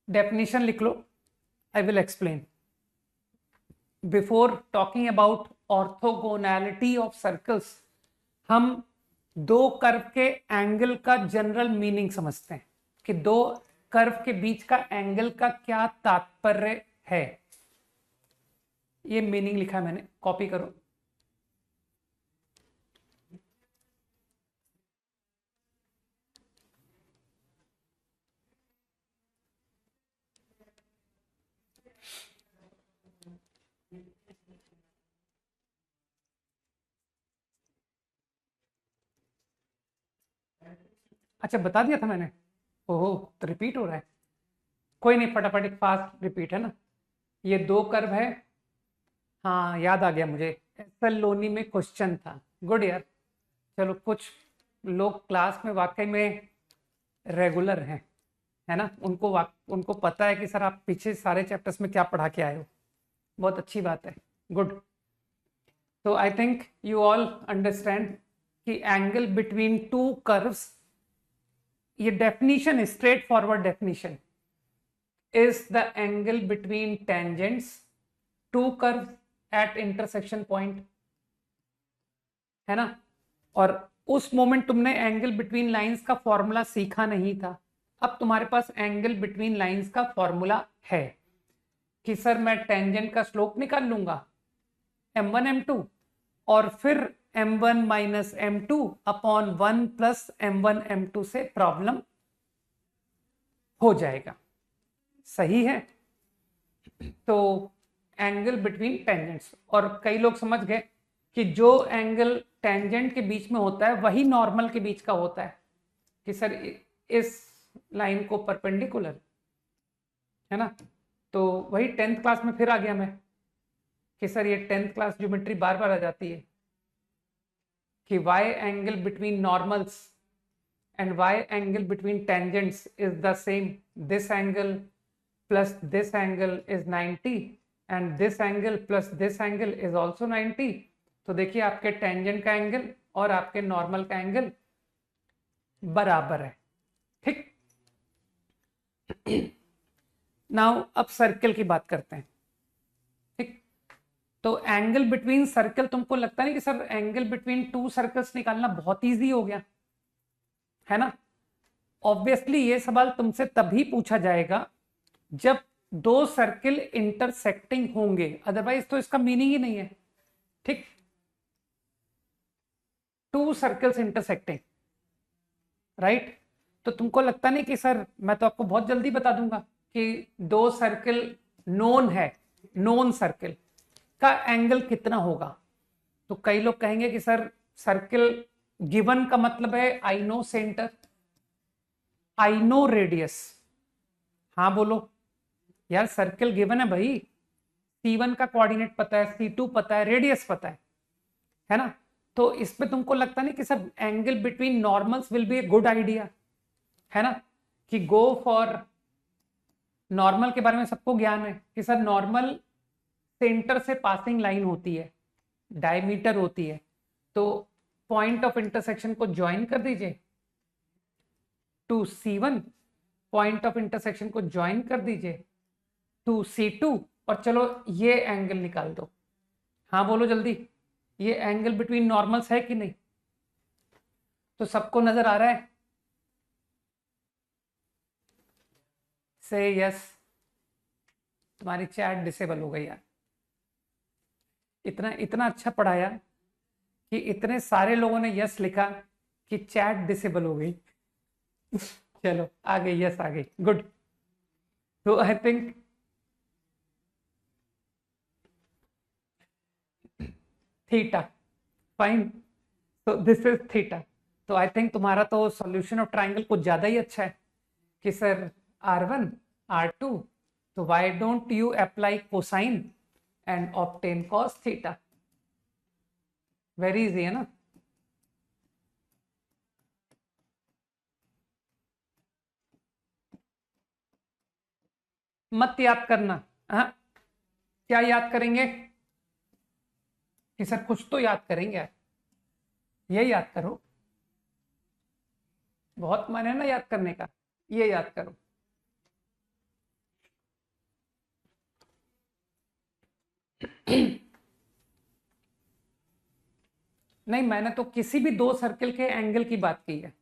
definition लिख लो, I will explain. Before talking about orthogonality of circles, हम 2 कर्व के एंगल का जनरल मीनिंग समझते हैं कि 2 कर्व के बीच का एंगल का क्या तात्पर्य है। ये मीनिंग लिखा है मैंने, कॉपी करो। अच्छा बता दिया था मैंने, ओहो तो रिपीट हो रहा है। कोई नहीं, फटाफट एक फास्ट रिपीट, है ना। ये 2 कर्व है, हाँ याद आ गया मुझे, एसएल लोनी में क्वेश्चन था। गुड यार, चलो कुछ लोग क्लास में वाकई में रेगुलर हैं, है ना, उनको पता है कि सर आप पीछे सारे चैप्टर्स में क्या पढ़ा के आए हो। बहुत अच्छी बात है, गुड। तो I think you all understand कि एंगल बिटवीन 2 कर्व्स, ये डेफिनेशन है, straight forward definition, is the angle between tangents 2 curve at intersection point, है ना। और उस मोमेंट तुमने एंगल बिटवीन लाइंस का फॉर्मूला सीखा नहीं था। अब तुम्हारे पास एंगल बिटवीन लाइंस का फॉर्मूला है कि सर मैं टेंजेंट का स्लोप निकाल लूंगा m1 m2 और फिर m1 minus m2 upon 1 plus m1 m2 से प्रॉब्लम हो जाएगा। सही है? तो एंगल बिटवीन टेंजेंट्स, और कई लोग समझ गए कि जो एंगल टेंजेंट के बीच में होता है वही नॉर्मल के बीच का होता है, कि सर इस लाइन को परपेंडिकुलर, है ना। तो वही 10th क्लास में फिर आ गया मैं कि सर ये 10th क्लास ज्योमेट्री बार बार आ जाती है कि y angle between normals and y angle between tangents is the same. This angle plus this angle is 90 and this angle plus this angle is also 90. तो देखिए आपके टेंजेंट का angle और आपके normal का एंगल बराबर है। ठीक। नाउ अब सर्कल की बात करते हैं। ठीक। तो एंगल बिटवीन सर्कल, तुमको लगता नहीं कि sir angle between two circles निकालना बहुत इजी हो गया, है ना। ऑब्वियसली ये सवाल तुमसे तभी पूछा जाएगा जब दो सर्किल इंटरसेक्टिंग होंगे, अदरवाइज तो इसका मीनिंग ही नहीं है। ठीक। To circles intersecting, right. तो तुमको लगता नहीं कि सर, मैं तो आपको बहुत जल्दी बता दूंगा कि दो सर्किल नोन है, नोन सर्किल का एंगल कितना होगा। तो कई लोग कहेंगे कि सर सर्किल गिवन का मतलब है I know centre, I know radius. हाँ बोलो यार, सर्किल गिवन है भाई, C1 का कोऑर्डिनेट पता है, C2 पता है, रेडियस पता है ना। तो इसमें तुमको लगता नहीं कि sir angle between normals will be a good idea, है ना, कि गो फॉर नॉर्मल के बारे में सबको ज्ञान है कि सर नॉर्मल सेंटर से पासिंग लाइन होती है, डायमीटर होती है, तो पॉइंट ऑफ इंटरसेक्शन को ज्वाइन कर दीजिए to C1, point of intersection को ज्वाइन कर दीजिए टू C2 और चलो ये एंगल निकाल दो। हाँ बोलो जल्दी, ये एंगल बिटवीन नॉर्मल्स है कि नहीं? तो सबको नजर आ रहा है? से यस। तुम्हारी चैट डिसेबल हो गई यार, इतना इतना अच्छा पढ़ाया कि इतने सारे लोगों ने यस लिखा कि चैट डिसेबल हो गई। चलो आ गई, यस आ गई, गुड। तो आई थिंक थीटा, फाइन, तो दिस इज थीटा। तो आई थिंक तुम्हारा तो सॉल्यूशन ऑफ ट्राइंगल कुछ ज्यादा ही अच्छा है कि सर R1 R2, तो why don't you apply cosine and obtain cos theta. Very easy है ना। मत याद करना। हाँ, क्या याद करेंगे कि सर कुछ तो याद करेंगे यार, ये याद करो, बहुत मन है ना याद करने का, ये याद करो। नहीं, मैंने तो किसी भी दो सर्कल के एंगल की बात की है।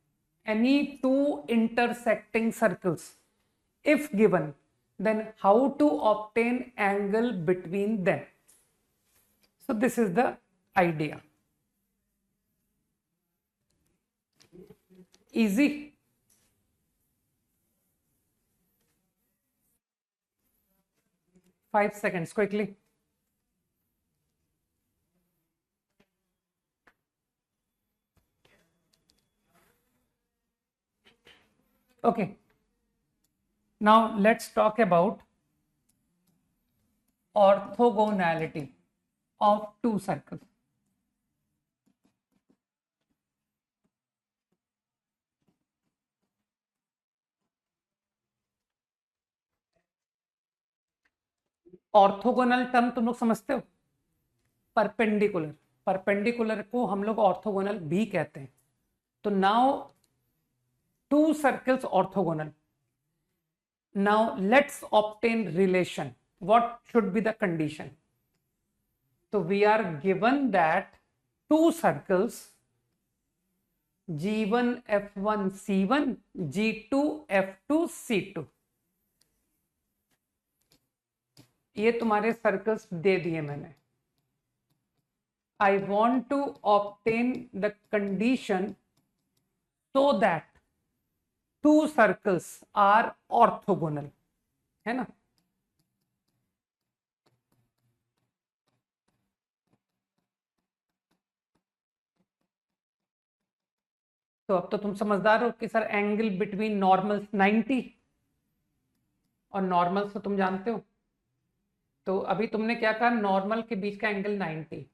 Any two intersecting circles if given, then how to obtain angle between them. So this is the idea. Easy. Five seconds quickly. Okay. Now let's talk about orthogonality of two circles. Orthogonal term तुम लोग समझते हो? Perpendicular, perpendicular को हम लोग orthogonal भी कहते हैं। तो now to circles orthogonal, now let's obtain relation. What should be the condition? So we are given that two circles G1 F1 C1 G2 F2 C2। ये तुम्हारे सर्कल्स दे दिए मैंने। I want to obtain the condition so that two circles are orthogonal, है ना। तो अब तो तुम समझदार हो कि सर एंगल बिटवीन नॉर्मल्स 90, और नॉर्मल्स तो तुम जानते हो। तो अभी तुमने क्या कहा, नॉर्मल के बीच का एंगल 90,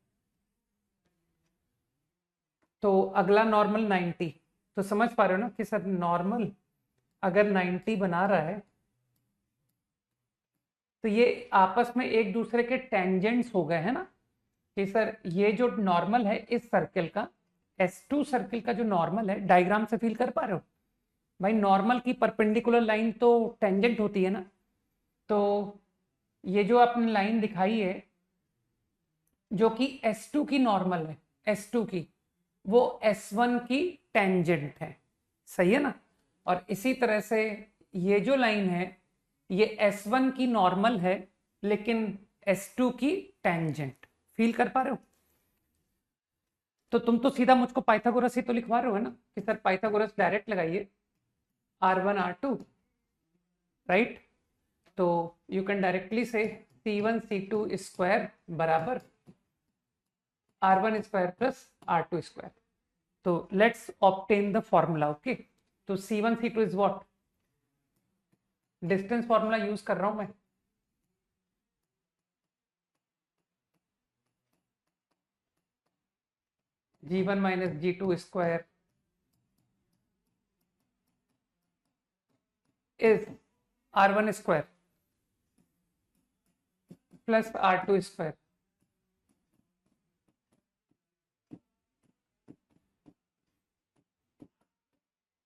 तो अगला नॉर्मल 90। तो समझ पा रहे हो ना कि सर नॉर्मल अगर 90 बना रहा है तो ये आपस में एक दूसरे के टेंजेंट्स हो गए, है ना। कि सर ये जो नॉर्मल है इस सर्कल का, S2 सर्कल का जो नॉर्मल है, डायग्राम से फील कर पा रहे हो भाई, नॉर्मल की परपेंडिकुलर लाइन तो टेंजेंट होती है ना। तो ये जो आपने लाइन दिखाई है जो कि S2 की नॉर्मल है, S2 की, वो S1 की टेंजेंट है, सही है ना। और इसी तरह से ये जो लाइन है ये S1 की नॉर्मल है लेकिन S2 की टेंजेंट, फील कर पा रहे हो। तो तुम तो सीधा मुझको पाइथागोरस ही तो लिखवा रहे हो, है ना, कि सर पाइथागोरस डायरेक्ट लगाइए R1 R2, राइट। तो यू कैन डायरेक्टली से C1 C2 स्क्वायर बराबर R1 square plus R2 square. तो let's obtain the formula, okay. तो C1 C2 is what, distance formula use कर रहा हूं मैं। G1 माइनस G2 square is R1 square plus R2 square.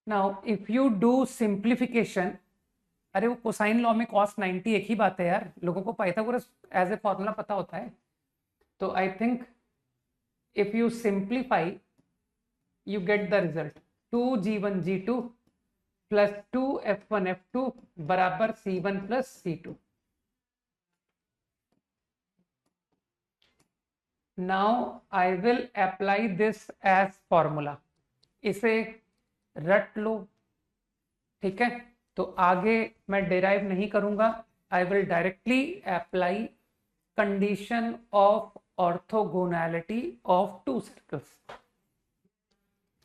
Now if you do simplification, अरे वो cosine law में cos 90 एक ही बात है यार, लोगों को पाइथागोरस एज ए फॉर्मूला पता होता है। तो I think if you simplify you get the result 2G1 G2 plus 2F1 F2 बराबर C1 plus C2। now I will apply this as formula, इसे रट लो, ठीक है। तो आगे मैं डिराइव नहीं करूंगा, I will directly apply condition of orthogonality of to circles.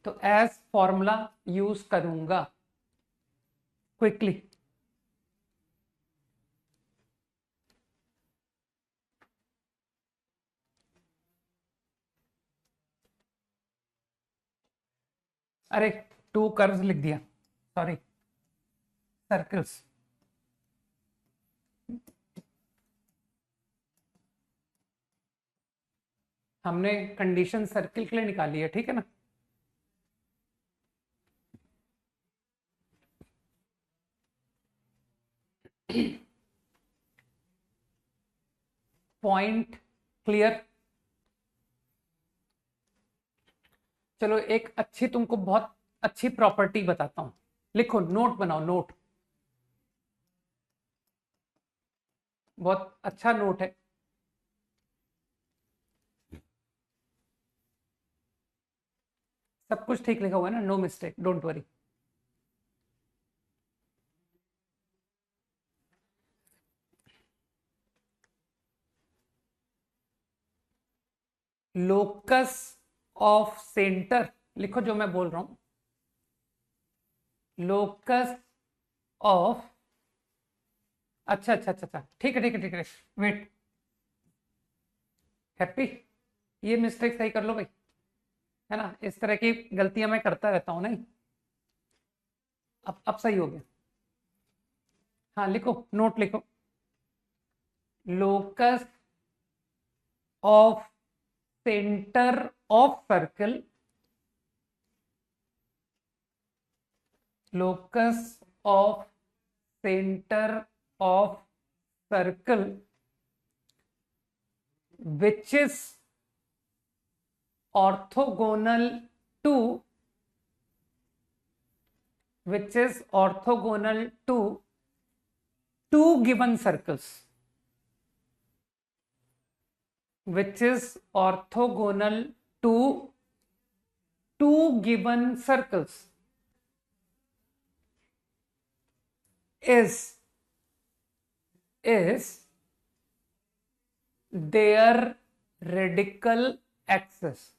तो एज फॉर्मूला यूज करूंगा क्विकली। अरे टू कर्व्स लिख दिया, सॉरी, सर्कल्स। हमने कंडीशन सर्किल के लिए निकाली है, ठीक है ना। Point clear. चलो एक अच्छी, तुमको बहुत अच्छी प्रॉपर्टी बताता हूं, लिखो, नोट बनाओ, नोट, बहुत अच्छा नोट है। सब कुछ ठीक लिखा हुआ है ना, no mistake, don't worry. Locus of center लिखो, जो मैं बोल रहा हूं, लोकस ऑफ, अच्छा अच्छा अच्छा अच्छा, ठीक है ठीक है ठीक है, वेट, हैप्पी, ये मिस्टेक सही कर लो भाई, है ना। इस तरह की गलतियां मैं करता रहता हूं, नहीं, अब सही हो गया। हाँ लिखो, नोट लिखो, locus of centre of circle, locus of center of circle which is orthogonal to which is orthogonal to two given circles, which is orthogonal to two given circles, is their radical axis,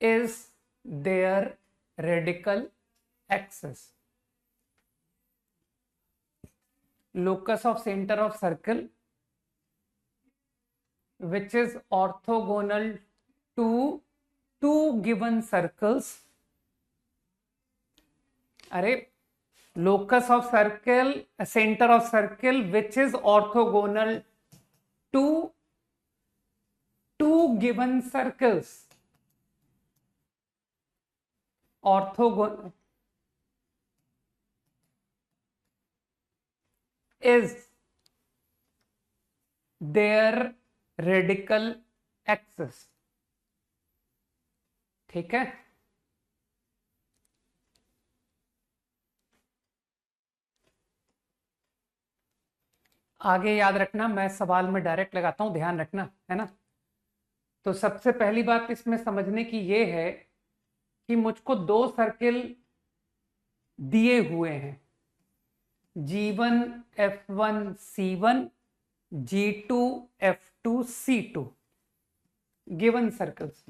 is their radical axis. Locus of center of circle which is orthogonal to two given circles. अरे locus of circle, center of circle which is orthogonal to two given circles. Orthogonal is their radical axis. ठीक है, आगे याद रखना, मैं सवाल में direct लगाता हूं, ध्यान रखना, है ना। तो सबसे पहली बात इसमें समझने की ये है कि मुझको दो सर्किल दिए हुए हैं, G1 F1 C1, G2 F2 C2, given circles.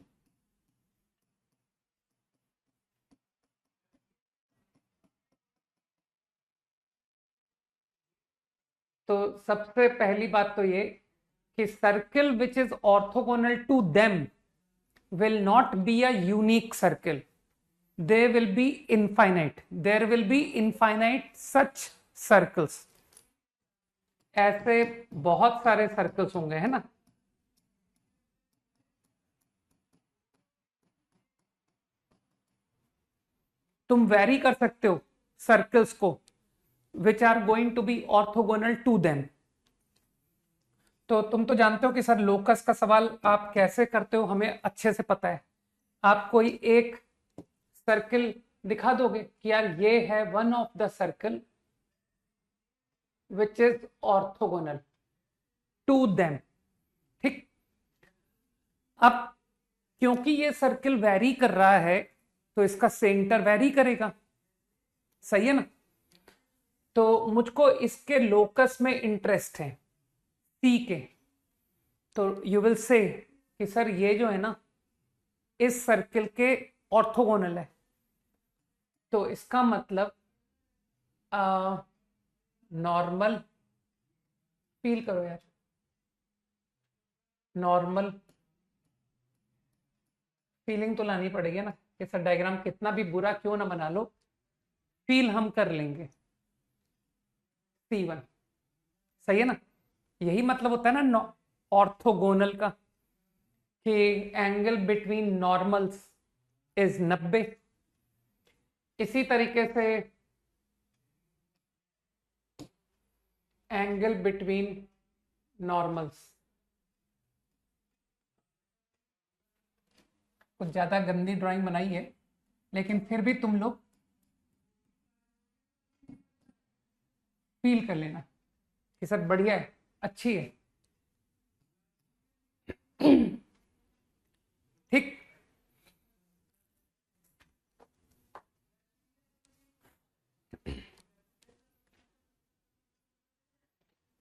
तो सबसे पहली बात तो ये कि circle which is orthogonal to them will not be a unique circle, they will be infinite, there will be infinite such circles. ऐसे बहुत सारे सर्कल्स होंगे, है ना। तुम वेरी कर सकते हो सर्कल्स को which are going to be orthogonal to them. तो तुम तो जानते हो कि सर लोकस का सवाल आप कैसे करते हो, हमें अच्छे से पता है। आप कोई एक सर्किल दिखा दोगे कि यार ये है one of the circle which is orthogonal to them, ठीक। अब क्योंकि ये सर्किल वेरी कर रहा है तो इसका सेंटर वेरी करेगा, सही है ना। तो मुझको इसके लोकस में इंटरेस्ट है, सी के। तो यू विल से कि सर ये जो है ना इस सर्किल के ऑर्थोगोनल है, तो इसका मतलब नॉर्मल, फील करो यार, नॉर्मल फीलिंग तो लानी पड़ेगी ना कि सर डायग्राम कितना भी बुरा क्यों ना बना लो, फील हम कर लेंगे। C1 सही है ना, यही मतलब होता है ना ऑर्थोगोनल का, कि एंगल बिटवीन नॉर्मल्स इज 90। इसी तरीके से एंगल बिटवीन नॉर्मल्स, कुछ ज्यादा गंदी ड्राइंग बनाई है लेकिन फिर भी तुम लोग फील कर लेना कि सर बढ़िया है, अच्छी है, ठीक।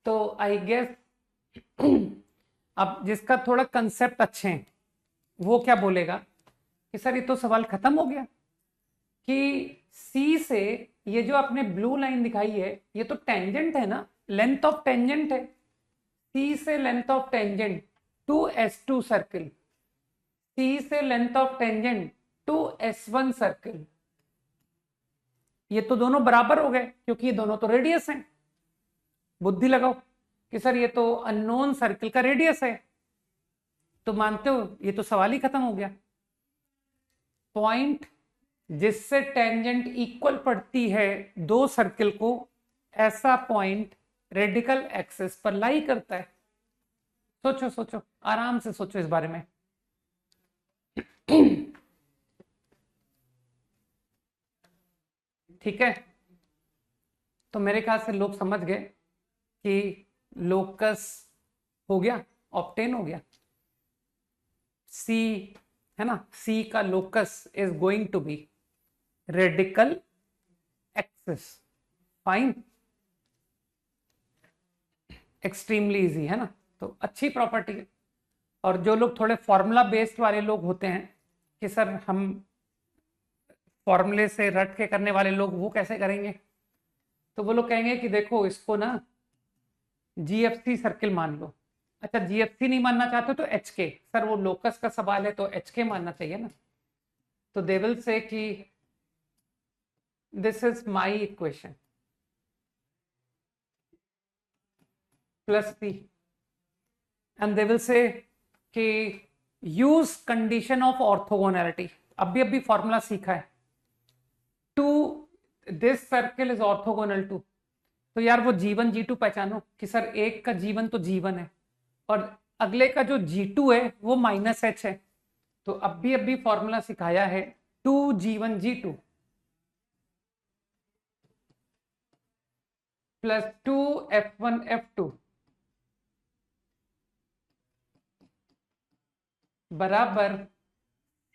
तो आई गेस अब जिसका थोड़ा कंसेप्ट अच्छे हैं वो क्या बोलेगा कि सर ये तो सवाल खत्म हो गया, कि सी से ये जो आपने ब्लू लाइन दिखाई है ये तो टेंजेंट है ना, लेंथ ऑफ टेंजेंट है, सी से length of tangent to S2 circle, C से length of tangent to S1 circle, ये तो दोनों बराबर हो गए क्योंकि ये दोनों तो रेडियस हैं। बुद्धि लगाओ कि सर ये तो अननोन सर्किल का रेडियस है, तो मानते हो ये तो सवाल ही खत्म हो गया। पॉइंट जिससे टेंजेंट इक्वल पड़ती है दो सर्किल को, ऐसा पॉइंट रेडिकल एक्सिस पर लाई करता है। सोचो सोचो, आराम से सोचो इस बारे में। ठीक है, तो मेरे ख्याल से लोग समझ गए कि लोकस हो गया, ऑब्टेन हो गया। सी है ना, सी का locus is going to be radical axis. Fine, extremely easy है ना, तो अच्छी प्रॉपर्टी है। और जो लोग थोड़े फॉर्मूला बेस्ड वाले लोग होते हैं कि सर हम फॉर्मूले से रट के करने वाले लोग, वो कैसे करेंगे, तो वो लोग कहेंगे कि देखो इसको ना जीएफसी सर्किल मान लो। अच्छा, जीएफसी नहीं मानना चाहते तो एचके, सर वो लोकस का सवाल है तो एचके मानना चाहिए ना। तो दे विल से कि this is my equation plus C, and they will say कि यूज कंडीशन ऑफ ऑर्थोगोनैलिटी। अभी फॉर्मूला सीखा है, to this circle is orthogonal to, तो यार वो G1 G2 पहचानो कि सर एक का G1 तो G1 है और अगले का जो G2 है वो -H है। तो अभी फॉर्मूला सिखाया है 2G1 G2 plus 2F1 F2 बराबर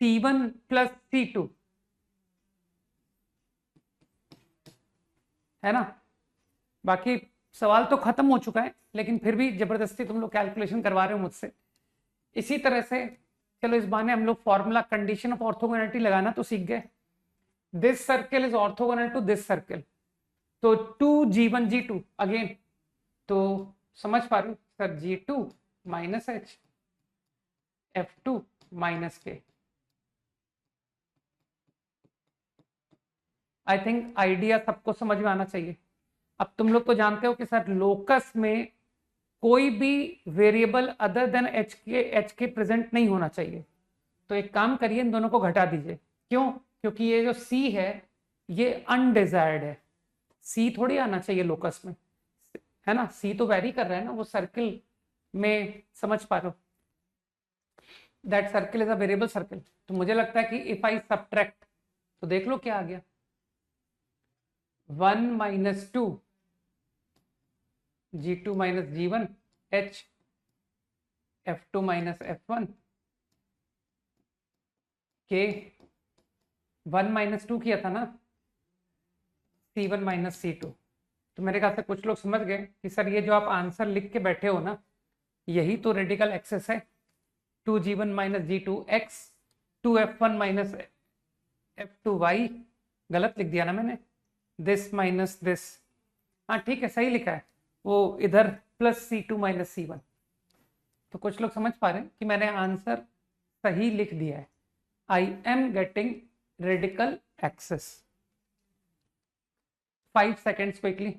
C1 प्लस C2, है ना। बाकी सवाल तो खत्म हो चुका है, लेकिन फिर भी जबरदस्ती तुम लोग कैलकुलेशन करवा रहे हो मुझसे। इसी तरह से चलो इस बहाने हम लोग फॉर्मूला कंडीशन ऑफ ऑर्थोगोनैलिटी लगाना तो सीख गए। This circle is orthogonal to this circle, तो 2G1 G2 अगेन, तो समझ पा रहे हो सर G2 माइनस H F2 माइनस K। आई थिंक आइडिया सबको समझ में आना चाहिए। अब तुम लोग तो जानते हो कि सर लोकस में कोई भी वेरिएबल अदर देन एच के प्रेजेंट नहीं होना चाहिए। तो एक काम करिए, इन दोनों को घटा दीजिए। क्यों? क्योंकि ये जो सी है ये अनडिजायर्ड है, सी थोड़ी आना चाहिए लोकस में, है ना। सी तो वेरी कर रहा है ना वो सर्किल में, समझ पा रहे हो, that circle is a variable circle. तो मुझे लगता है कि इफ आई सब्ट्रैक्ट, तो देख लो क्या आ गया, 1 minus 2 G2 minus G1 H F2 minus F1 K, 1 minus 2 किया था ना, C1 माइनस C2। तो मेरे ख्याल से कुछ लोग समझ गए कि सर ये जो आप आंसर लिख के बैठे हो ना, यही तो रेडिकल एक्सेस है। 2G1 minus G2 X, 2F1 minus F2 Y, गलत लिख दिया ना मैंने, दिस माइनस दिस, हाँ ठीक है सही लिखा है, वो इधर प्लस C2 माइनस C1। तो कुछ लोग समझ पा रहे हैं कि मैंने आंसर सही लिख दिया है। I am getting radical axes. 5 seconds quickly.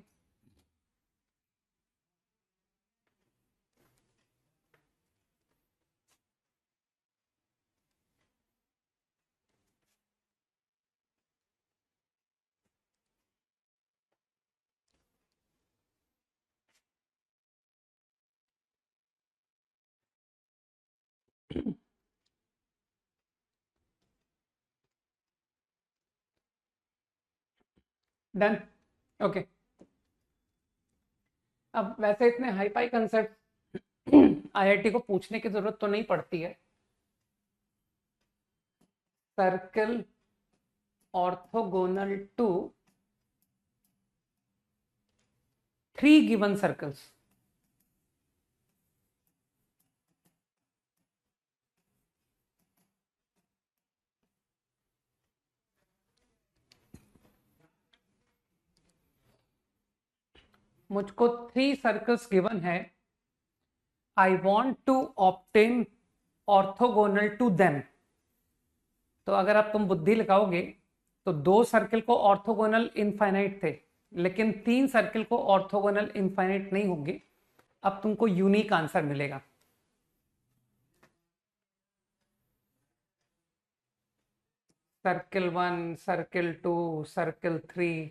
Done, okay. अब वैसे इतने हाई फाई कंसेप्ट आईआईटी को पूछने की जरूरत तो नहीं पड़ती है। Circle orthogonal to 3 given circles, मुझको 3 सर्कल्स गिवन है, I want to obtain orthogonal to them. तो अगर आप तुम बुद्धि लगाओगे तो 2 सर्किल को ऑर्थोगोनल इनफाइनाइट थे, लेकिन 3 सर्किल को ऑर्थोगोनल इनफाइनाइट नहीं होंगे। अब तुमको यूनिक आंसर मिलेगा। Circle 1, circle 2, circle 3,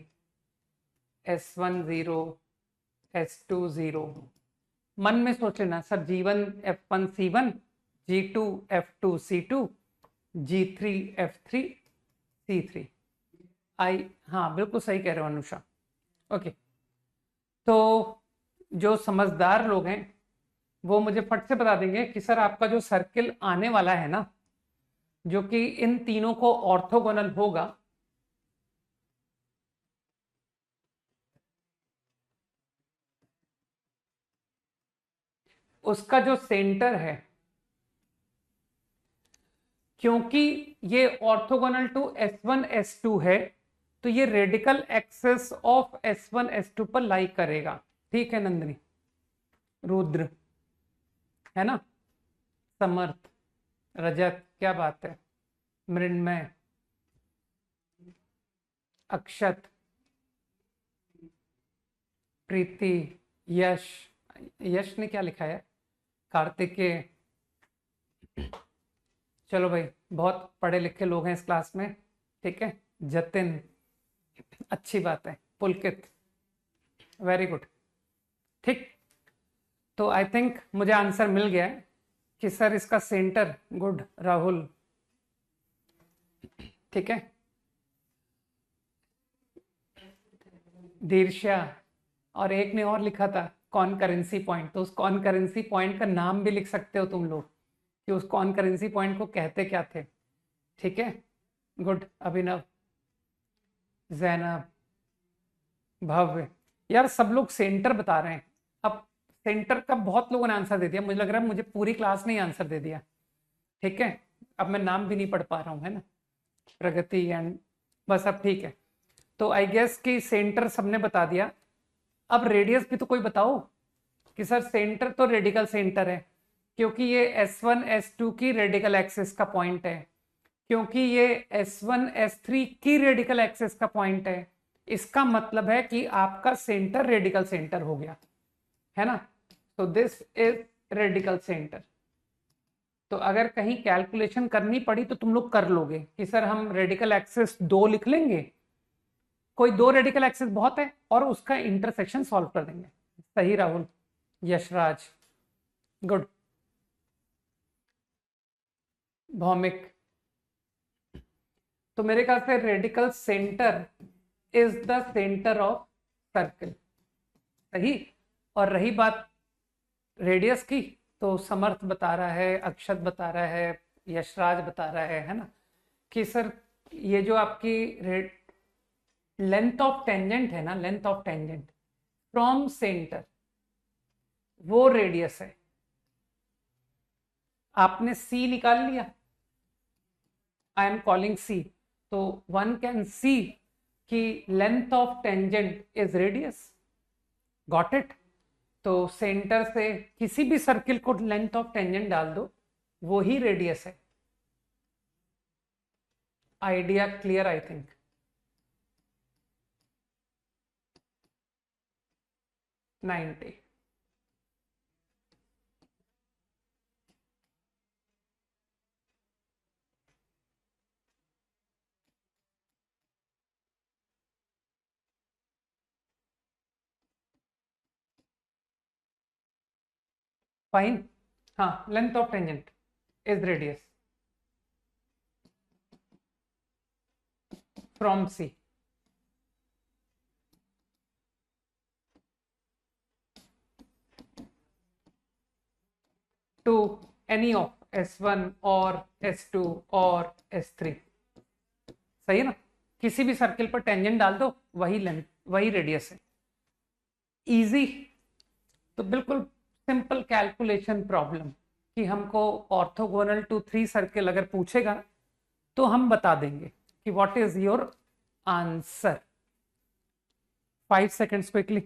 S1 0, S2 0। मन में सोच लेना sir G1 F1 C1, G2 F2 C2, G3 F3 C3। आई, हाँ बिल्कुल सही कह रहे हो अनुषा। ओके, तो जो समझदार लोग हैं वो मुझे फट से बता देंगे कि सर आपका जो सर्किल आने वाला है ना, जो कि इन तीनों को ऑर्थोगोनल होगा, उसका जो सेंटर है, क्योंकि ये ऑर्थोगोनल टू S1 S2 है, तो ये radical access of S1 S2 पर लाई करेगा। ठीक है नंदिनी, रुद्र, है ना, समर्थ, रजत, क्या बात है, मृण्मय, अक्षत, प्रीति, यश, यश ने क्या लिखा है, कार्तिकेय, चलो भाई बहुत पढ़े लिखे लोग हैं इस क्लास में, ठीक है, जतिन, अच्छी बात है, पुलकित, वेरी गुड। ठीक, तो आई थिंक मुझे आंसर मिल गया है कि सर इसका सेंटर, गुड राहुल, ठीक है, दीर्षा, और एक ने और लिखा था कॉनकरेंसी पॉइंट, तो उस कॉनकरेंसी पॉइंट का नाम भी लिख सकते हो तुम लोग कि उस कॉनकरेंसी पॉइंट को कहते क्या थे। ठीक है, गुड, अभिनव, जैनब, भव्य, यार सब लोग सेंटर बता रहे हैं। अब सेंटर का बहुत लोगों ने आंसर दे दिया, मुझे लग रहा है मुझे पूरी क्लास ने आंसर दे दिया। ठीक है, अब मैं नाम भी नहीं पढ़ पा रहा हूँ, है ना, प्रगति एंड, बस अब ठीक है। तो आई गेस कि सेंटर सबने बता दिया। अब रेडियस भी तो कोई बताओ कि सर सेंटर तो रेडिकल सेंटर है, क्योंकि ये S1 S2 की रेडिकल एक्सिस का पॉइंट है, क्योंकि ये S1 S3 की रेडिकल एक्सिस का पॉइंट है, इसका मतलब है कि आपका सेंटर रेडिकल सेंटर हो गया, है ना। तो दिस इज रेडिकल सेंटर। तो अगर कहीं कैलकुलेशन करनी पड़ी तो तुम लोग कर लोगे कि सर हम रेडिकल एक्सिस 2 लिख लेंगे, कोई 2 रेडिकल एक्सिस बहुत है, और उसका इंटरसेक्शन सॉल्व कर देंगे। सही राहुल, यशराज, गुड, भौमिक। तो मेरे ख्याल से radical centre is the centre of circle, सही। और रही बात रेडियस की, तो समर्थ बता रहा है, अक्षत बता रहा है, यशराज बता रहा है ना, कि सर ये जो आपकी लेंथ ऑफ टेंजेंट है ना, length of tangent from centre, वो रेडियस है। आपने सी निकाल लिया, आई एम कॉलिंग सी, तो वन कैन सी कि length of tangent is radius, got it. तो सेंटर से किसी भी सर्किल को लेंथ ऑफ टेंजेंट डाल दो, वो ही रेडियस है। Idea clear I think. Ninety, fine, हाँ, length of tangent is radius from C to any of S1 और S2 और S3, सही है ना। किसी भी सर्किल पर टेंजेंट डाल दो, वही लेंथ, वही रेडियस है। इजी, तो बिल्कुल सिंपल कैलकुलेशन प्रॉब्लम, कि हमको ऑर्थोगोनल टू 3 सर्किल अगर पूछेगा तो हम बता देंगे कि what is your answer. 5 seconds quickly,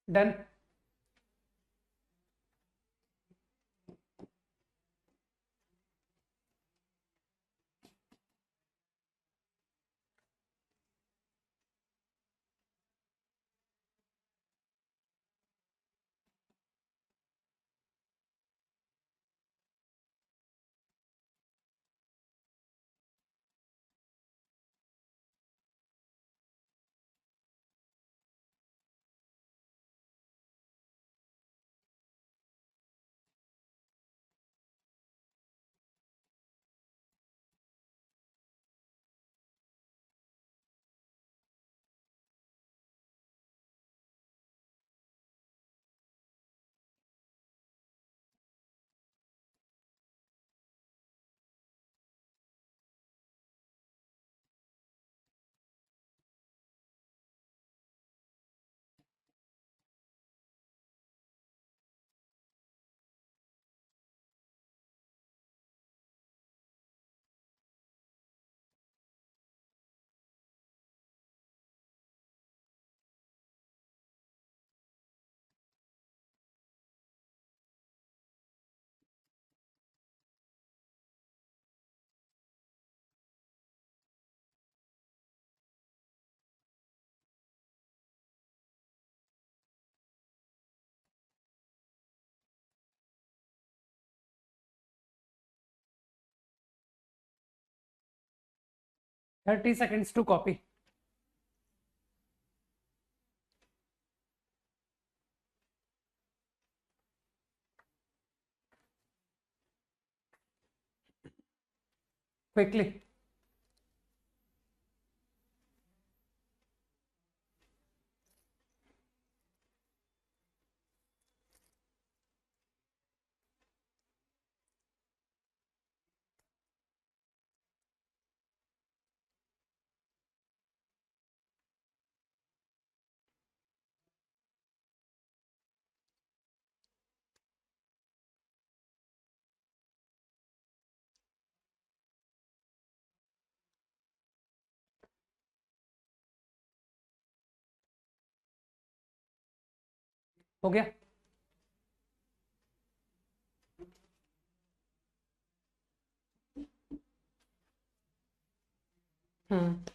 done. 30 seconds to copy. Quickly. हो गया?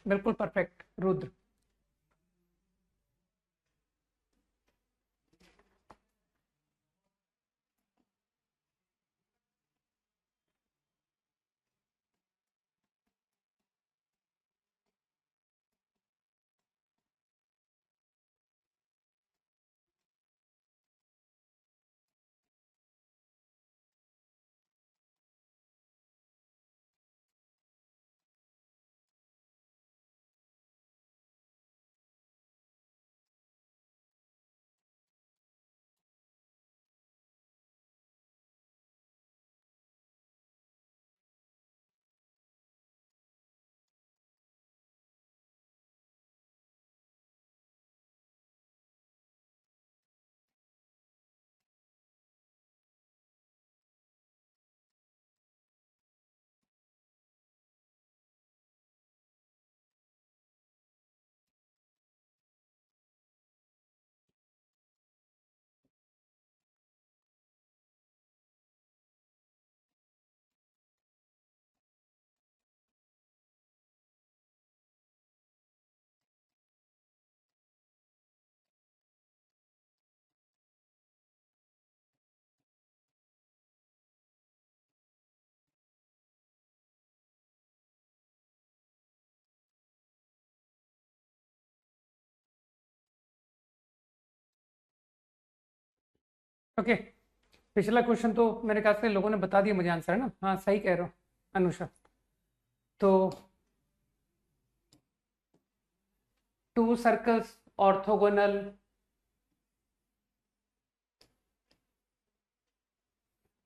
बिल्कुल परफेक्ट रुद्र. ओके. पिछला क्वेश्चन तो मेरे ख्याल से लोगों ने बता दिया मुझे आंसर, है ना? हाँ, सही कह रहे हो अनुषा. तो टू सर्कल्स ऑर्थोगोनल,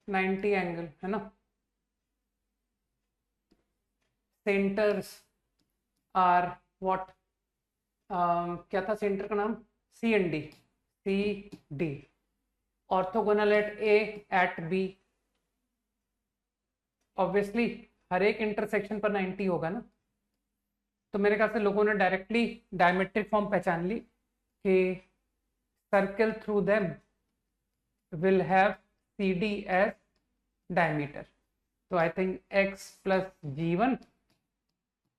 90 एंगल, है ना? Centres are what? क्या था सेंटर का नाम? C and D. C D. Orthogonal at A at B. Obviously हर एक इंटरसेक्शन पर 90 होगा ना. तो मेरे ख्याल से लोगों ने डायरेक्टली डायमेट्रिक फॉर्म पहचान ली कि circle through them will have C D as diameter. तो I think x plus g1,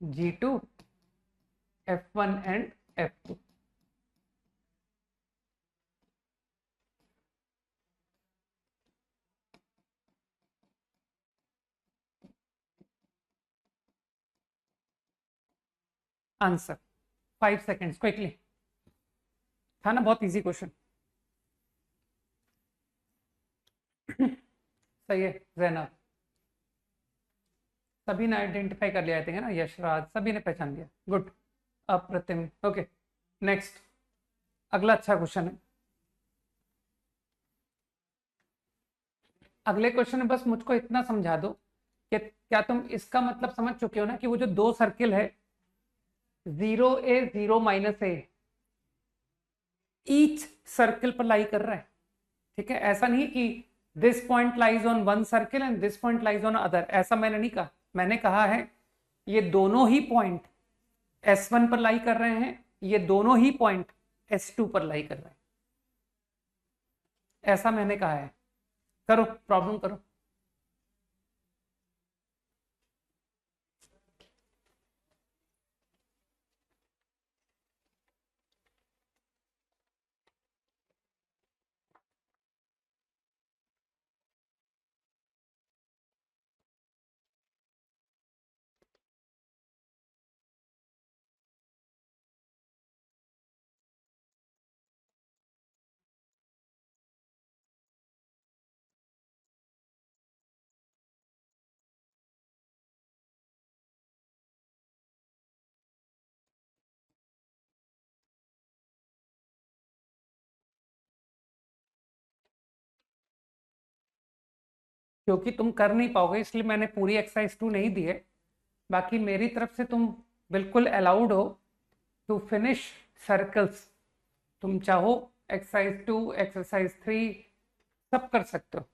g2, f1 and f2. Answer 5 seconds quickly. था ना बहुत इजी क्वेश्चन. सही है जैनब. सभी ने आइडेंटिफाई कर लिया आई थिंक, है ना? यशराज सभी ने पहचान लिया. गुड. अप्रतिम. Okay, next. अगला अच्छा क्वेश्चन है. अगले क्वेश्चन में बस मुझको इतना समझा दो कि क्या तुम इसका मतलब समझ चुके हो ना कि वो जो दो सर्किल है 0 a 0 minus A, each circle पर लाई कर रहा है. ठीक है, ऐसा नहीं कि this point lies on one circle and this point lies on other. ऐसा मैंने नहीं कहा. मैंने कहा है ये दोनों ही पॉइंट S1 पर लाई कर रहे हैं, ये दोनों ही पॉइंट S2 पर लाई कर रहे हैं. ऐसा मैंने कहा है. करो प्रॉब्लम करो. क्योंकि तुम कर नहीं पाओगे इसलिए मैंने पूरी एक्सरसाइज 2 नहीं दी है। बाकी मेरी तरफ से तुम बिल्कुल अलाउड हो टू फिनिश सर्कल्स। तुम चाहो एक्सरसाइज 2 एक्सरसाइज 3 सब कर सकते हो,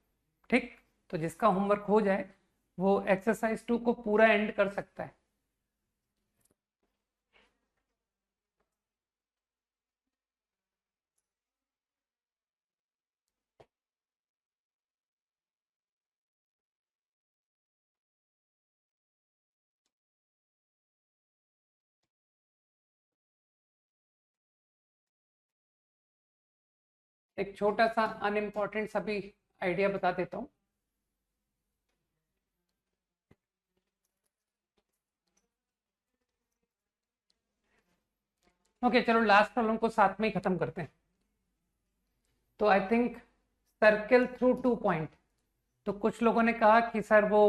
ठीक। तो जिसका होमवर्क हो जाए वो एक्सरसाइज 2 को पूरा एंड कर सकता है। एक छोटा सा अनइम्पॉर्टेंट सा भी आइडिया बता देता हूँ। ओके चलो लास्ट प्रॉब्लम को साथ में ही खत्म करते हैं। तो I think circle through 2 point. तो कुछ लोगों ने कहा कि सर वो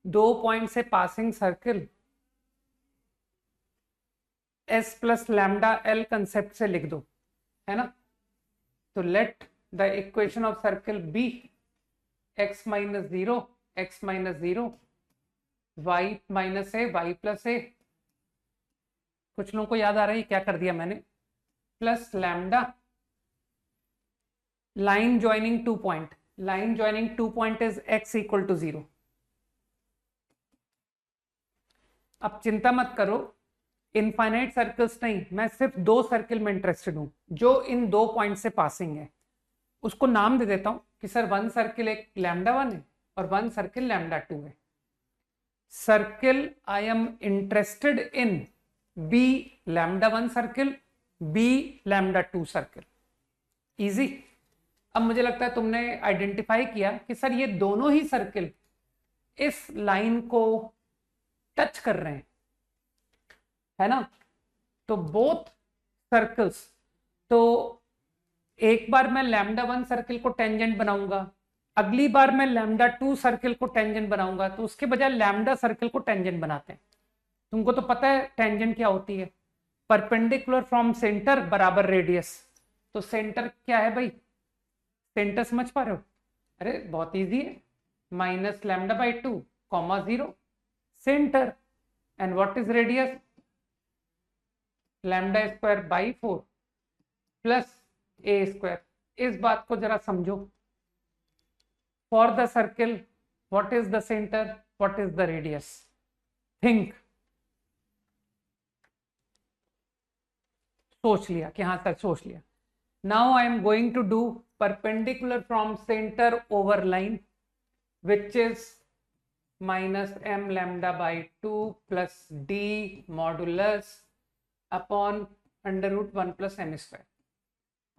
2 पॉइंट से passing circle S plus lambda L concept से लिख दो, है ना। तो let the equation of circle be x minus zero, x minus zero, y minus a, y plus a. कुछ लोगों को याद आ रहा है क्या कर दिया मैंने, plus lambda line joining 2 point, line joining 2 point is x equal to 0। अब चिंता मत करो, इनफाइनाइट सर्कल्स नहीं, मैं सिर्फ 2 सर्किल में इंटरेस्टेड हूं जो इन 2 पॉइंट से पासिंग है। उसको नाम दे देता हूं कि सर 1 सर्किल एक लैम्डा 1 है और 1 सर्किल लैम्डा 2 है। Circle I am interested in B lambda 1 circle, B lambda 2 circle. Easy. अब मुझे लगता है तुमने आइडेंटिफाई किया कि सर ये दोनों ही सर्किल इस लाइन को टच कर रहे हैं, है ना। तो बोथ सर्कल्स, तो एक बार मैं लैम्डा 1 सर्किल को टेंजेंट बनाऊंगा, अगली बार मैं लैम्डा 2 सर्किल को टेंजेंट बनाऊंगा, तो उसके बजाय लैम्डा सर्किल को टेंजेंट बनाते हैं। तुमको तो पता है टेंजेंट क्या होती है, परपेंडिकुलर फ्रॉम सेंटर बराबर रेडियस। तो सेंटर क्या है भाई, सेंटर समझ पा रहे हो, अरे बहुत इजी है, minus lambda by 2 comma 0 center, and what is radius, lambda square by 4 plus a square. इस बात को जरा समझो, for the circle what is the center, what is the radius, think. सोच लिया कि हाँ सर सोच लिया। Now I am going to do perpendicular from center over line which is minus m lambda by 2 plus d modulus upon under root 1 plus m square.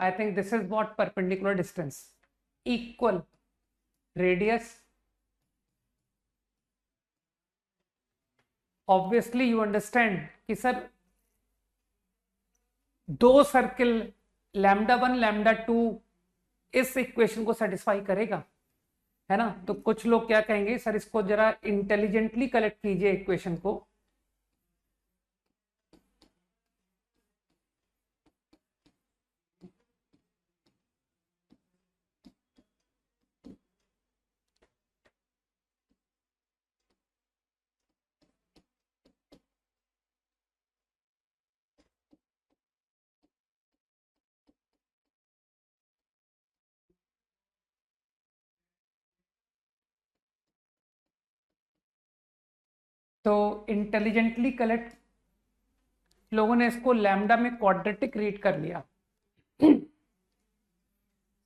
I think this is what perpendicular distance equal radius. Obviously you understand कि sir 2 circle lambda 1 lambda 2 इस equation को satisfy करेगा, है ना। तो कुछ लोग क्या कहेंगे, सर इसको जरा इंटेलिजेंटली कलेक्ट कीजिए इक्वेशन को। तो इंटेलिजेंटली कलेक्ट, लोगों ने इसको लैम्डा में क्वाड्रेटिक रीड कर लिया,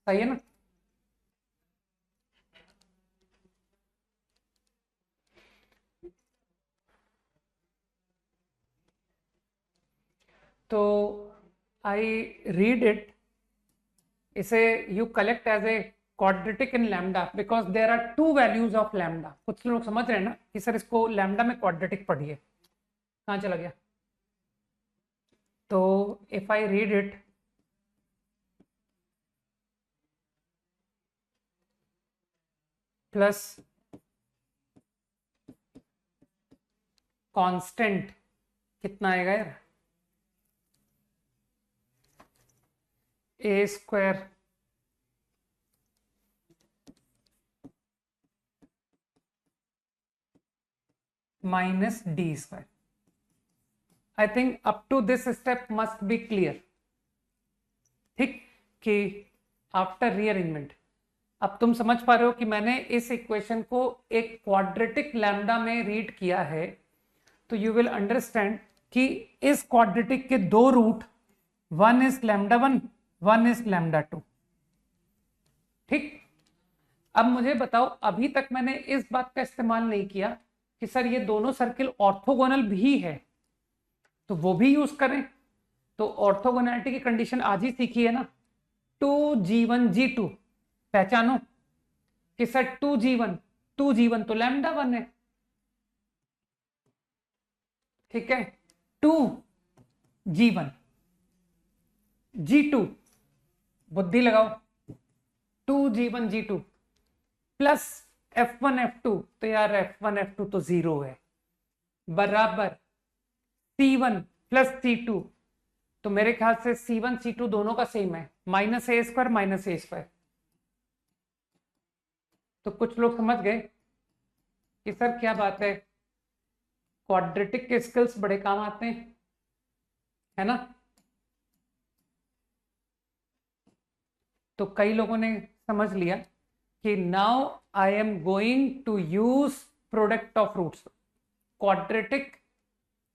सही है ना। तो आई रीड इट, इसे you collect as a quadratic in lambda because there are 2 values of lambda. कुछ लोग समझ रहे हैं ना कि सर इसको लैम्डा में क्वाड्रेटिक पढ़िए, कहाँ चला गया। तो if I read it, plus constant कितना आएगा यार, a square minus d square. I think up to this step must be clear. ठीक, कि आफ्टर रीअरेंजमेंट अब तुम समझ पा रहे हो कि मैंने इस इक्वेशन को एक क्वाड्रेटिक लैम्डा में रीड किया है, तो यू विल अंडरस्टैंड कि इस क्वाड्रेटिक के दो root, one is lambda one, one is lambda two. ठीक, अब मुझे बताओ, अभी तक मैंने इस बात का इस्तेमाल नहीं किया कि सर ये दोनों सर्किल ऑर्थोगोनल भी है, तो वो भी यूज करें। तो ऑर्थोगोनैलिटी की कंडीशन आज ही सीखी है ना, 2G1G2 पहचानो कि सर 2G1 तो लैम्डा वन है, ठीक है, 2G1 G2 बुद्धि लगाओ, 2G1 G2 plus F1 F2, तो यार F1 F2 तो जीरो है, बराबर C1 प्लस C2, तो मेरे ख्याल से C1 C2 दोनों का सेम है, माइनस ए स्क्वायर माइनस ए स्क्वायर। तो कुछ लोग समझ गए कि सर क्या बात है, क्वाड्रेटिक के स्किल्स बड़े काम आते हैं, है ना। तो कई लोगों ने समझ लिया कि now I am going to use product of roots. Quadratic,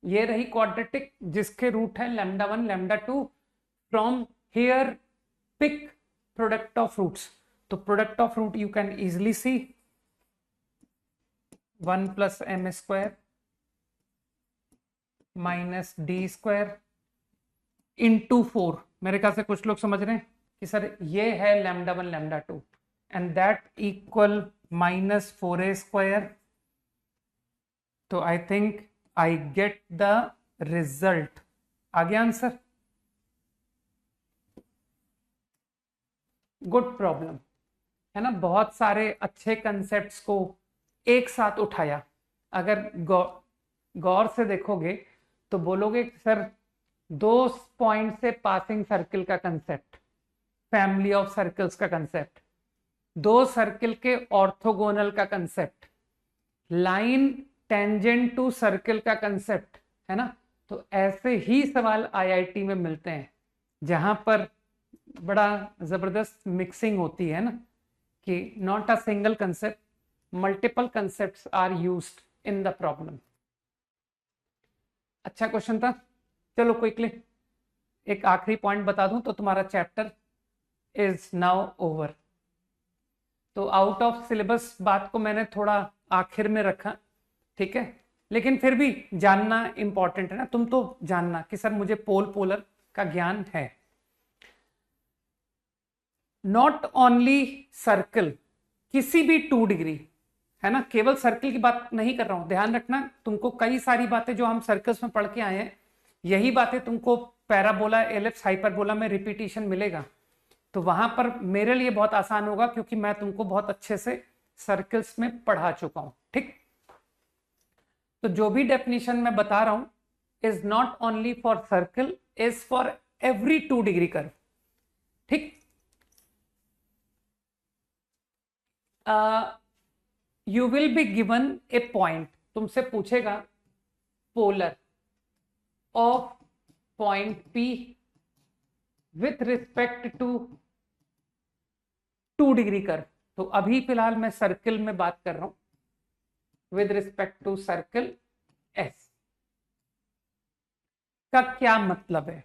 ये रही क्वाड्रेटिक जिसके रूट है lambda one lambda two, from here pick product of roots. तो product of root you can easily see 1 plus m square minus d square into 4। मेरे ख्याल से कुछ लोग समझ रहे हैं कि सर ये है lambda one lambda two, and that equal minus 4a square. तो I think I get the result. आ गया आंसर? गुड प्रॉब्लम, है ना। बहुत सारे अच्छे कंसेप्ट्स को एक साथ उठाया। अगर गौर से देखोगे तो बोलोगे कि सर दो पॉइंट से पासिंग सर्किल का कंसेप्ट, फैमिली ऑफ सर्कल्स का कंसेप्ट, दो सर्किल के ऑर्थोगोनल का concept, line tangent to circle का कंसेप्ट, है ना। तो ऐसे ही सवाल आईआईटी में मिलते हैं जहां पर बड़ा जबरदस्त मिक्सिंग होती है ना, कि not a single concept, multiple concepts are used in the problem. अच्छा क्वेश्चन था। चलो क्विकली एक आखिरी पॉइंट बता दूं तो तुम्हारा चैप्टर इज नाउ ओवर। तो आउट ऑफ सिलेबस बात को मैंने थोड़ा आखिर में रखा, ठीक है, लेकिन फिर भी जानना इंपॉर्टेंट है ना। तुम तो जानना कि सर मुझे पोलर का ज्ञान है। नॉट ओनली सर्कल, किसी भी 2 डिग्री, है ना, केवल सर्कल की बात नहीं कर रहा हूं। ध्यान रखना, तुमको कई सारी बातें जो हम सर्कल्स में पढ़ के आए हैं, यही बातें तुमको पैराबोला एलिप्स हाइपरबोला में रिपीटिशन मिलेगा। तो वहां पर मेरे लिए बहुत आसान होगा क्योंकि मैं तुमको बहुत अच्छे से सर्कल्स में पढ़ा चुका हूं। ठीक, तो जो भी डेफिनेशन मैं बता रहा हूं is not only for circle, is for every 2 degree curve. ठीक, you will be given a point, तुमसे पूछेगा polar of point P with respect to 2 degree curve. तो अभी फिलहाल मैं सर्कल में बात कर रहा हूं with respect to circle S। का क्या मतलब है?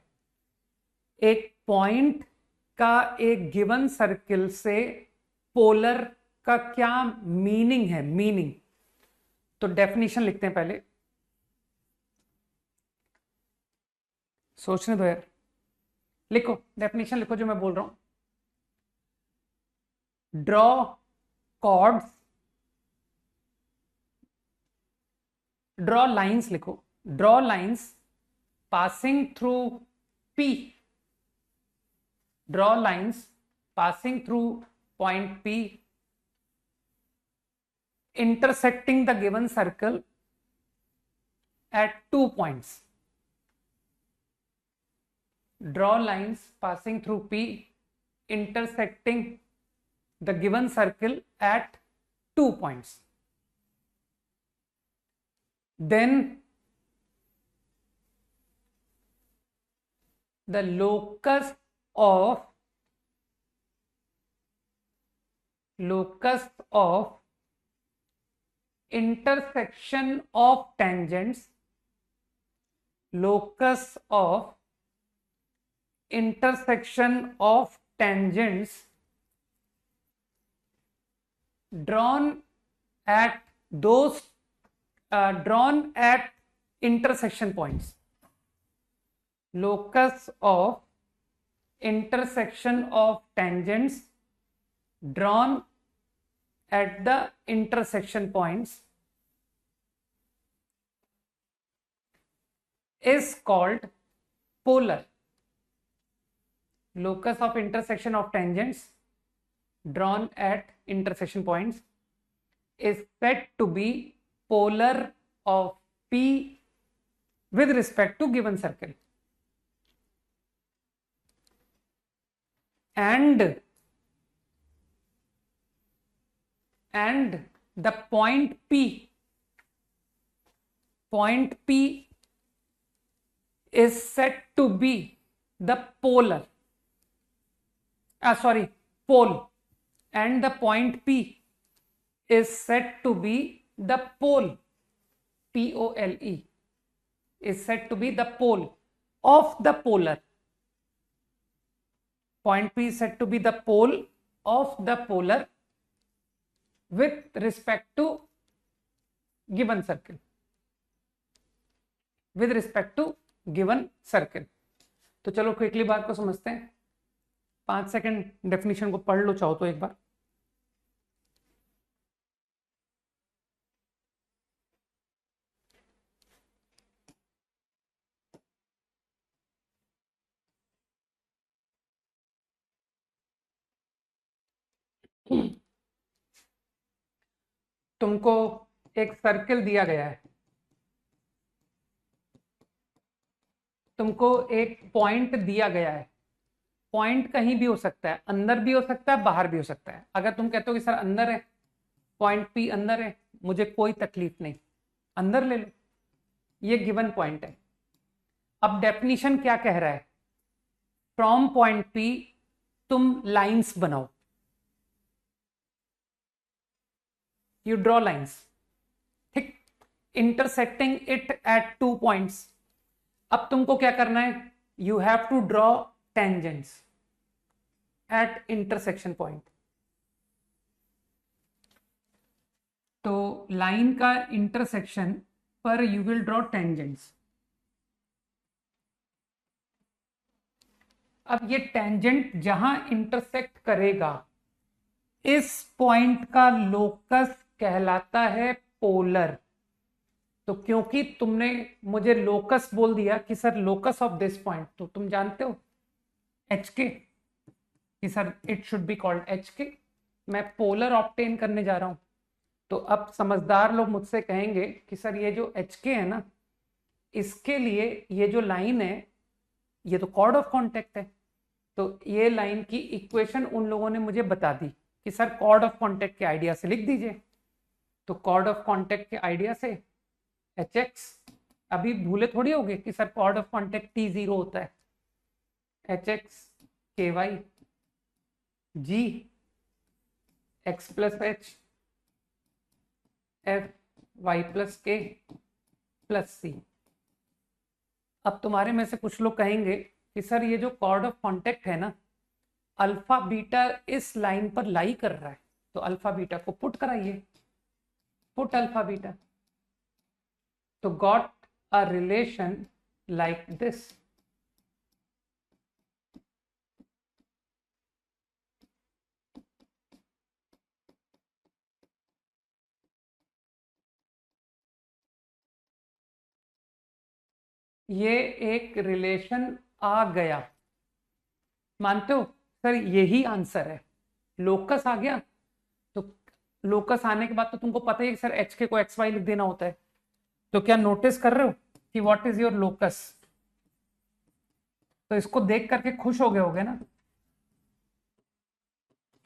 एक पॉइंट का एक गिवन सर्किल से पोलर का क्या मीनिंग है? मीनिंग तो डेफिनेशन लिखते हैं पहले, सोचने दो यार। लिखो डेफिनेशन, लिखो जो मैं बोल रहा हूं। ड्रॉ कॉर्ड्स, ड्रॉ लाइंस, लिखो draw lines passing through P, draw lines passing through point P intersecting the given circle at 2 points. Draw lines passing through P intersecting the given circle at 2 points. then the locus of intersection of tangents, locus of intersection of tangents drawn at those drawn at intersection points, locus of intersection of tangents drawn at the intersection points is called polar. Locus of intersection of tangents drawn at intersection points is said to be polar of P with respect to given circle. And the point P is said to be the polar, pole, and the point P is said to be the pole, P-O-L-E, is said to be the pole of the polar. Point P is said to be the pole of the polar with respect to given circle. With respect to given circle. तो चलो quickly बात को समझते हैं. 5 second definition को पढ़ लो चाहो तो एक बार. तुमको एक सर्कल दिया गया है, तुमको एक पॉइंट दिया गया है. पॉइंट कहीं भी हो सकता है, अंदर भी हो सकता है, बाहर भी हो सकता है. अगर तुम कहते हो कि सर अंदर है, पॉइंट पी अंदर है, मुझे कोई तकलीफ नहीं, अंदर ले लो, ये गिवन पॉइंट है. अब डेफिनेशन क्या कह रहा है? फ्रॉम पॉइंट पी तुम लाइंस बनाओ, यू ड्रॉ लाइंस, ठीक, इंटरसेक्टिंग इट एट 2 पॉइंट्स. अब तुमको क्या करना है? You have to draw tangents at intersection point. तो लाइन का इंटरसेक्शन पर यू विल ड्रॉ टेंजेंट्स. अब ये टेंजेंट जहां इंटरसेक्ट करेगा, इस पॉइंट का लोकस कहलाता है पोलर. तो क्योंकि तुमने मुझे लोकस बोल दिया कि sir locus of this point, तो तुम जानते हो एच के, कि sir it should be called H के. मैं पोलर ऑब्टेन करने जा रहा हूं. तो अब समझदार लोग मुझसे कहेंगे कि सर ये जो एच के है ना, इसके लिए ये जो लाइन है ये तो कॉर्ड ऑफ कॉन्टेक्ट है. तो ये लाइन की इक्वेशन उन लोगों ने मुझे बता दी कि सर कॉर्ड ऑफ कॉन्टेक्ट के आइडिया से लिख दीजिए. तो कॉर्ड ऑफ कॉन्टेक्ट के आइडिया से एच एक्स, अभी भूले थोड़ी होगे कि sir cord of contact T0 होता है. H x k y g x plus h f y plus k plus c. अब तुम्हारे में से कुछ लोग कहेंगे कि सर ये जो कॉर्ड ऑफ कॉन्टेक्ट है ना, अल्फा बीटा इस लाइन पर लाई कर रहा है, तो अल्फा बीटा को पुट कराइए, पुट अल्फा बीटा. तो got a relation like this. ये एक रिलेशन आ गया, मानते हो? सर यही आंसर है, लोकस आ गया. तो लोकस आने के बाद तो तुमको पता ही है कि सर एच के को एक्स वाई लिख देना होता है. तो क्या नोटिस कर रहे हो कि व्हाट इज योर लोकस? तो इसको देख करके खुश हो गए होगे ना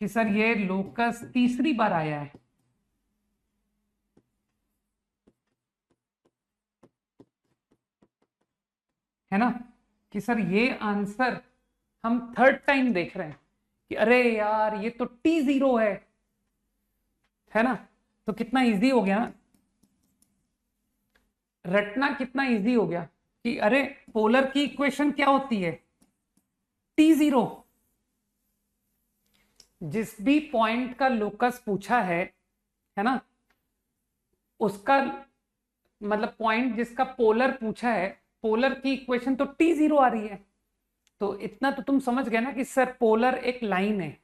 कि सर ये लोकस तीसरी बार आया है. है ना, कि सर ये आंसर हम थर्ड टाइम देख रहे हैं कि अरे यार ये तो T0 है ना, तो कितना इजी हो गया ना, रटना कितना इजी हो गया कि अरे पोलर की इक्वेशन क्या होती है, T0। जिस भी पॉइंट का लोकस पूछा है ना, उसका मतलब पॉइंट जिसका पोलर पूछा है, पोलर की इक्वेशन तो T0 आ रही है। तो इतना तो तुम समझ गए ना कि सर पोलर एक लाइन है,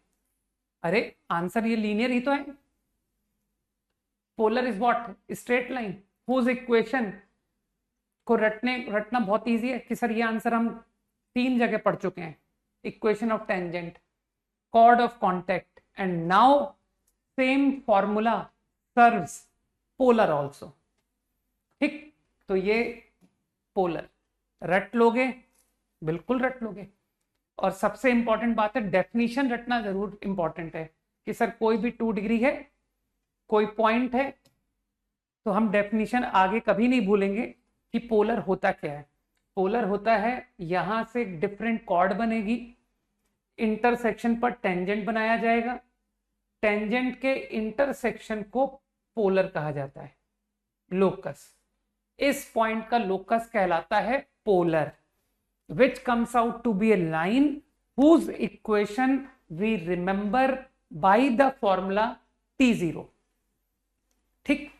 अरे आंसर ये लीनियर ही तो है। Polar is what, straight line whose equation को रटना बहुत इजी है कि सर ये आंसर हम 3 जगह पढ़ चुके हैं, equation of tangent, chord of contact, and now same formula serves polar also। ठीक, तो ये पोलर रट लोगे, बिल्कुल रट लोगे। और सबसे इंपॉर्टेंट बात है डेफिनेशन रटना जरूर इंपॉर्टेंट है कि सर कोई भी 2 डिग्री है, कोई पॉइंट है, तो हम डेफिनेशन आगे कभी नहीं भूलेंगे कि पोलर होता क्या है। पोलर होता है यहां से डिफरेंट कॉर्ड बनेगी, इंटरसेक्शन पर टेंजेंट बनाया जाएगा, टेंजेंट के इंटरसेक्शन को पोलर कहा जाता है, लोकस। इस पॉइंट का लोकस कहलाता है polar, which comes out to be a line whose equation we remember by the formula T0। ठीक,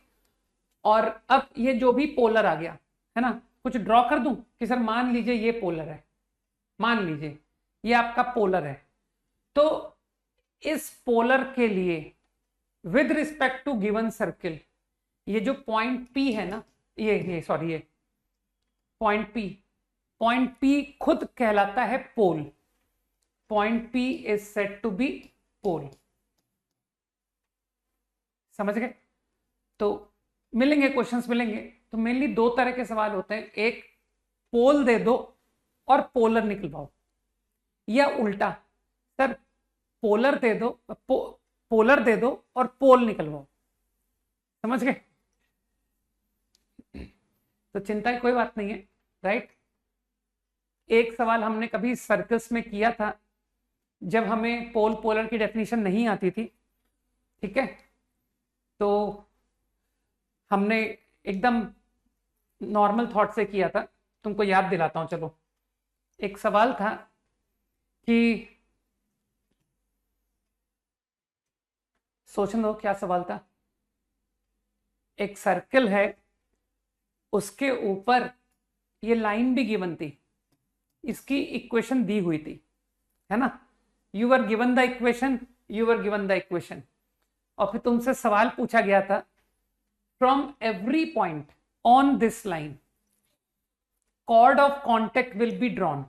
और अब ये जो भी पोलर आ गया है ना, कुछ ड्रॉ कर दूं कि सर मान लीजिए ये पोलर है, मान लीजिए ये आपका पोलर है, तो इस पोलर के लिए with respect to given circle, ये जो पॉइंट P है ना, ये सॉरी ये पॉइंट P खुद कहलाता है pole. Point P is said to be pole. समझ गए? तो मिलेंगे क्वेश्चंस मिलेंगे, तो मेनली 2 तरह के सवाल होते हैं, एक पोल दे दो और पोलर निकलवाओ, या उल्टा सर पोलर दे दो पोलर दे दो और पोल निकलवाओ। समझ गए? तो चिंता की कोई बात नहीं है, राइट। एक सवाल हमने कभी सर्कल्स में किया था जब हमें पोल पोलर की डेफिनेशन नहीं आती थी, ठीक है, तो हमने एकदम नॉर्मल थॉट से किया था, तुमको याद दिलाता हूं। चलो, एक सवाल था कि सोचने दो क्या सवाल था। एक सर्कल है, उसके ऊपर ये लाइन भी गिवन थी, इसकी इक्वेशन दी हुई थी, है ना, you are given the equation, you are given the equation, और फिर तुमसे सवाल पूछा गया था from every point on this line chord of contact will be drawn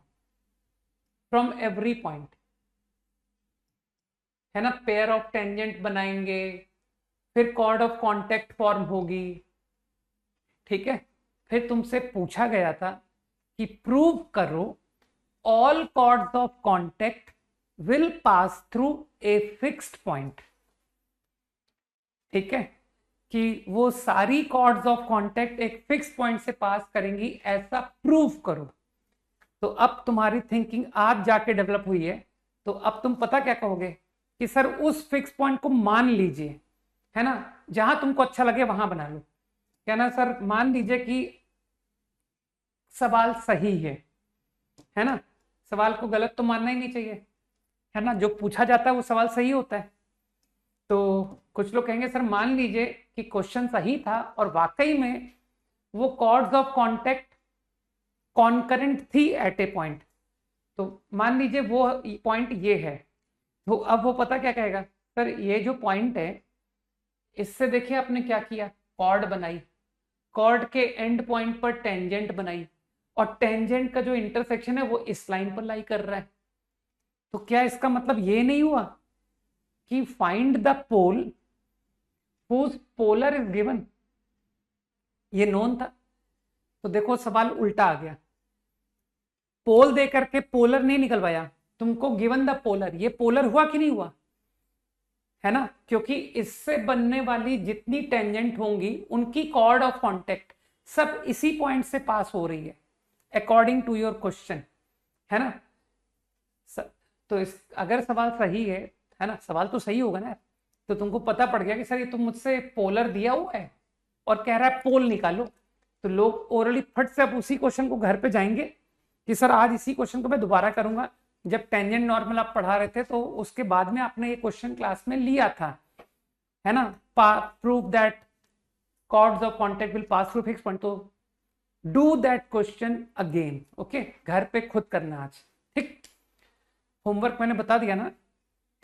from every point, है ना, पेयर ऑफ टेंजेंट बनाएंगे, फिर chord of contact फॉर्म होगी, ठीक है। फिर तुमसे पूछा गया था कि प्रूव करो all chords of contact will pass through a fixed point, ठीक है, कि वो सारी कॉर्ड्स ऑफ कांटेक्ट एक फिक्स पॉइंट से पास करेंगी, ऐसा प्रूव करो। तो अब तुम्हारी थिंकिंग आज जाके डेवलप हुई है, तो अब तुम पता क्या कहोगे कि सर उस फिक्स पॉइंट को मान लीजिए, है ना, जहां तुमको अच्छा लगे वहां बना लो। कहना सर मान लीजिए कि सवाल सही है ना, सवाल को गलत तो मानना ही नहीं चाहिए, है ना, जो पूछा जाता है वो सवाल सही होता है। तो कुछ लोग कहेंगे सर मान लीजिए कि क्वेश्चन सही था और वाकई में वो कॉर्ड्स ऑफ कांटेक्ट कॉन्करेंट थी एट ए पॉइंट, तो मान लीजिए वो पॉइंट ये है, तो अब वो पता क्या कहेगा, सर ये जो पॉइंट है इससे देखिए आपने क्या किया, कॉर्ड बनाई, कॉर्ड के एंड पॉइंट पर टेंजेंट बनाई, और टेंजेंट का जो इंटरसेक्शन है वो इस लाइन पर लाई कर रहा है। तो क्या इसका मतलब ये नहीं हुआ कि find the pole whose polar is given, ये नोन था। तो देखो सवाल उल्टा आ गया, पोल दे करके पोलर नहीं निकलवाया, तुमको गिवन द पोलर, ये पोलर हुआ कि नहीं हुआ, है ना, क्योंकि इससे बनने वाली जितनी टेंजेंट होंगी उनकी कॉर्ड ऑफ कांटेक्ट सब इसी पॉइंट से पास हो रही है, अकॉर्डिंग टू योर क्वेश्चन, है ना। तो अगर सवाल सही है ना, सवाल तो सही होगा ना, तो तुमको पता पड़ गया कि सर ये तो मुझसे पोलर दिया हुआ है और कह रहा है पोल निकालो, तो लोग ओरली फट से अब उसी क्वेश्चन को घर पे जाएंगे कि सर आज इसी क्वेश्चन को मैं दोबारा करूंगा। जब टेंजेंट नॉर्मल आप पढ़ा रहे थे तो उसके बाद में आपने ये क्वेश्चन क्लास में लिया था, है ना, prove that chords of contact will pass through fix point, तो do that question again, okay, घर पे खुद करना आज, ठीक। होमवर्क मैंने बता दिया ना,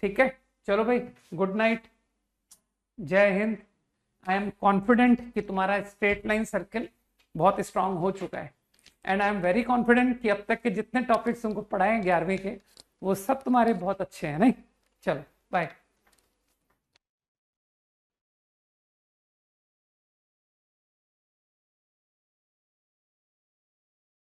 ठीक है। चलो भाई, गुड नाइट, जय हिंद। आई एम कॉन्फिडेंट कि तुम्हारा स्ट्रेट लाइन सर्कल बहुत स्ट्रांग हो चुका है, and I am very confident कि अब तक के जितने टॉपिक्स तुमको पढ़ाए 11वीं के वो सब तुम्हारे बहुत अच्छे हैं, नहीं। चलो बाय।